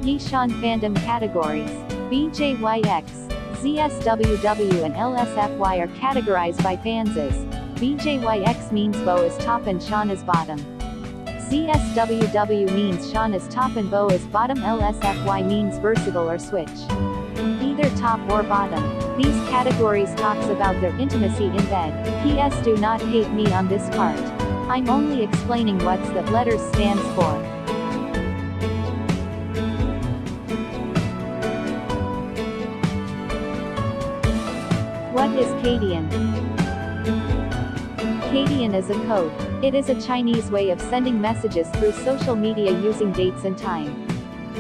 YiZhan fandom categories. BJYX, ZSWW and LSFY are categorized by fans as BJYX means Bo is top and Shan is bottom. CSWW means Shan is top and Bo is bottom. LSFY means versatile or switch. Either top or bottom. These categories talks about their intimacy in bed. PS do not hate me on this part. I'm only explaining what's that letters stands for. What is Hengdian? Hengdian is a code. It is a Chinese way of sending messages through social media using dates and time.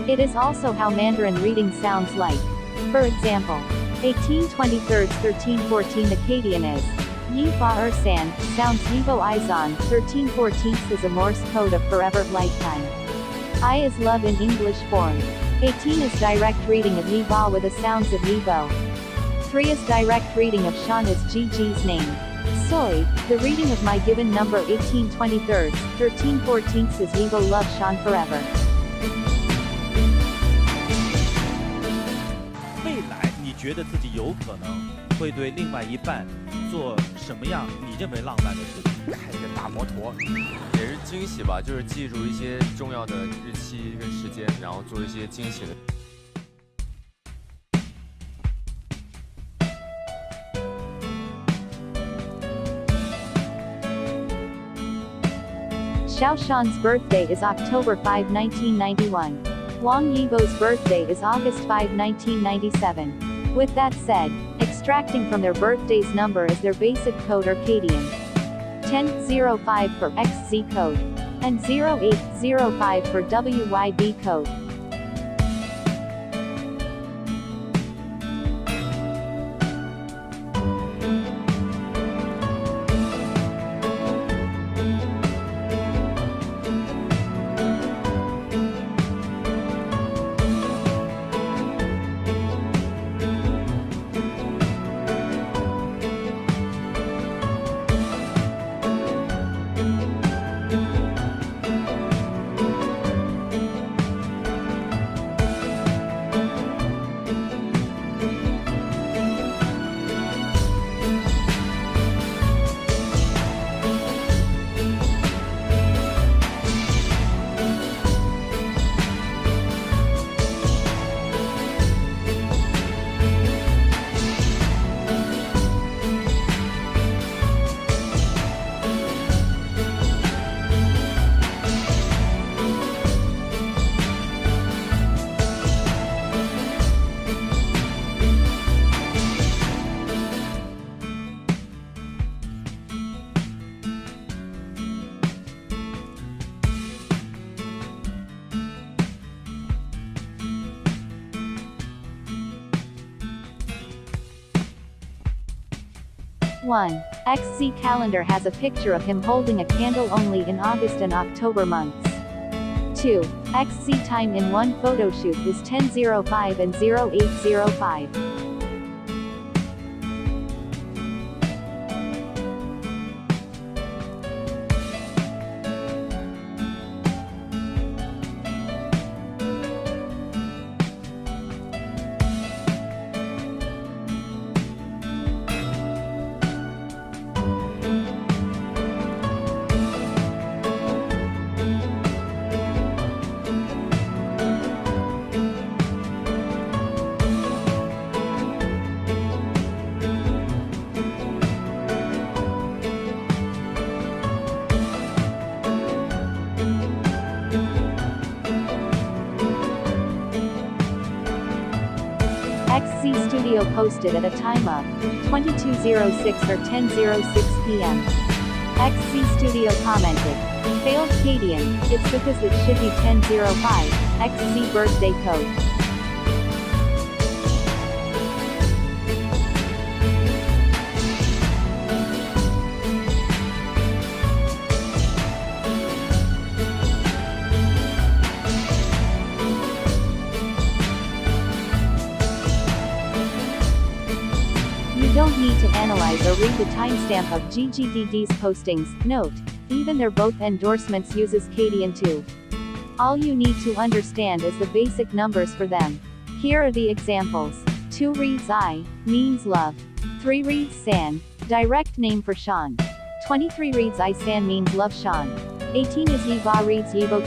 It is also how Mandarin reading sounds like. For example, 1823 1314 the Hengdian is Yi Fa San, sounds Yibo Izan, 1314 is a Morse code of forever lifetime. I is love in English form. 18 is direct reading of Yi Ba with the sounds of Yibo. 3 is direct reading of Shan is Gigi's name. Soy, the reading of my given number 1823 1314 is Yibo love Shan forever. 觉得自己有可能会对另外一半做什么样你认为浪漫的事情？开个大摩托，也是惊喜吧，就是记住一些重要的日期跟时间，然后做一些惊喜的。Xiao Shan's birthday is October 5, 1991. Wang Yibo's birthday is August 5, 1997. With that said, extracting from their birthday's number as their basic code or Hengdian. 1005 for XZ code. And 0805 for WYB code. One XZ calendar has a picture of him holding a candle only in August and October months. 2. XZ time in one photoshoot is 10:05 and 08:05. XZ Studio posted at a time of 22:06 or 10:06 p.m. XZ Studio commented, "Failed Hengdian, it's because it should be 10:05, XZ birthday code." You don't need to analyze or read the timestamp of GGDD's postings. Note, even their both endorsements uses Hengdian too. All you need to understand is the basic numbers for them. Here are the examples. 2 reads I, means love. 3 reads San, direct name for Shan. 23 reads I San means love Shan. 18 is Yiba reads Yibo.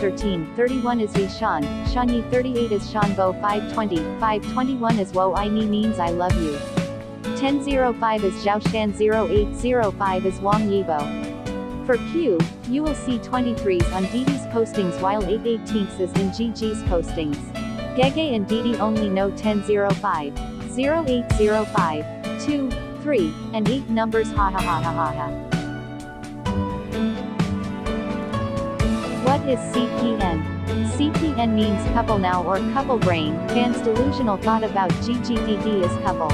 31 is YiZhan, Shan. 38 is Shanbo. 520, 521 is Wo I Ni means I love you. 10:05 is Xiao Zhan. 08:05 is Wang Yibo. For Q, you will see 23s on Didi's postings while 8/18 is in Gigi's postings. Gege and Didi only know 10:05, 08:05, 2, 3, and 8 numbers. Ha ha ha ha ha ha. What is CPN? CPN means couple now or couple brain. Fans' delusional thought about GGDD is couple.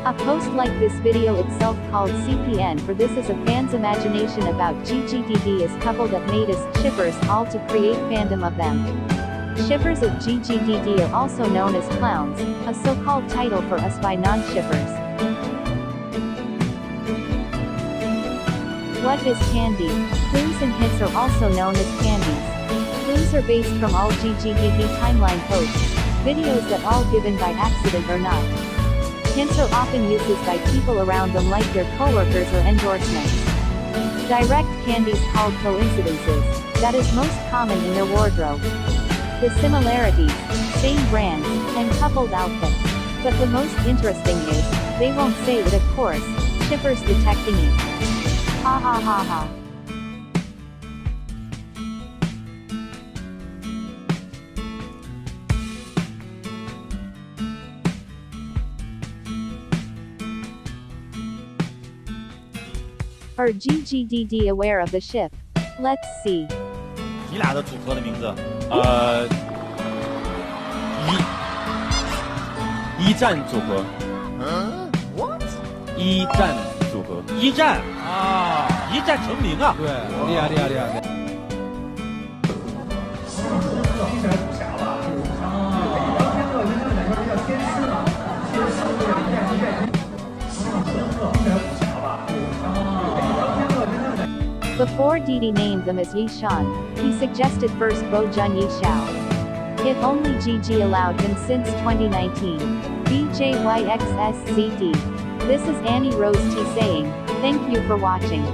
A post like this video itself called CPN for this is a fan's imagination about GGDD is couple that made us shippers all to create fandom of them. Shippers of GGDD are also known as clowns, a so-called title for us by non-shippers. What is candy? Clues and hints are also known as candies. Clues are based from all GGDD timeline posts, videos that all given by accident or not. Hints are often uses by people around them like their coworkers or endorsements. Direct candies called coincidences, that is most common in their wardrobe. The similarities, same brands, and coupled outfits. But the most interesting is, they won't say it of course, shippers detecting it. Ha ha ha ha. Are GGDD aware of the ship? Let's see. 你俩的组合的名字？一战组合。What？ 一战组合。一战啊，一战成名啊！对，厉害厉害厉害。听起来武侠吧？Before Didi named them as YiZhan, he suggested first Bo Jun Yi Xiao. If only Gigi allowed him since 2019. BJYX SCD. This is Annie Rose T saying, thank you for watching.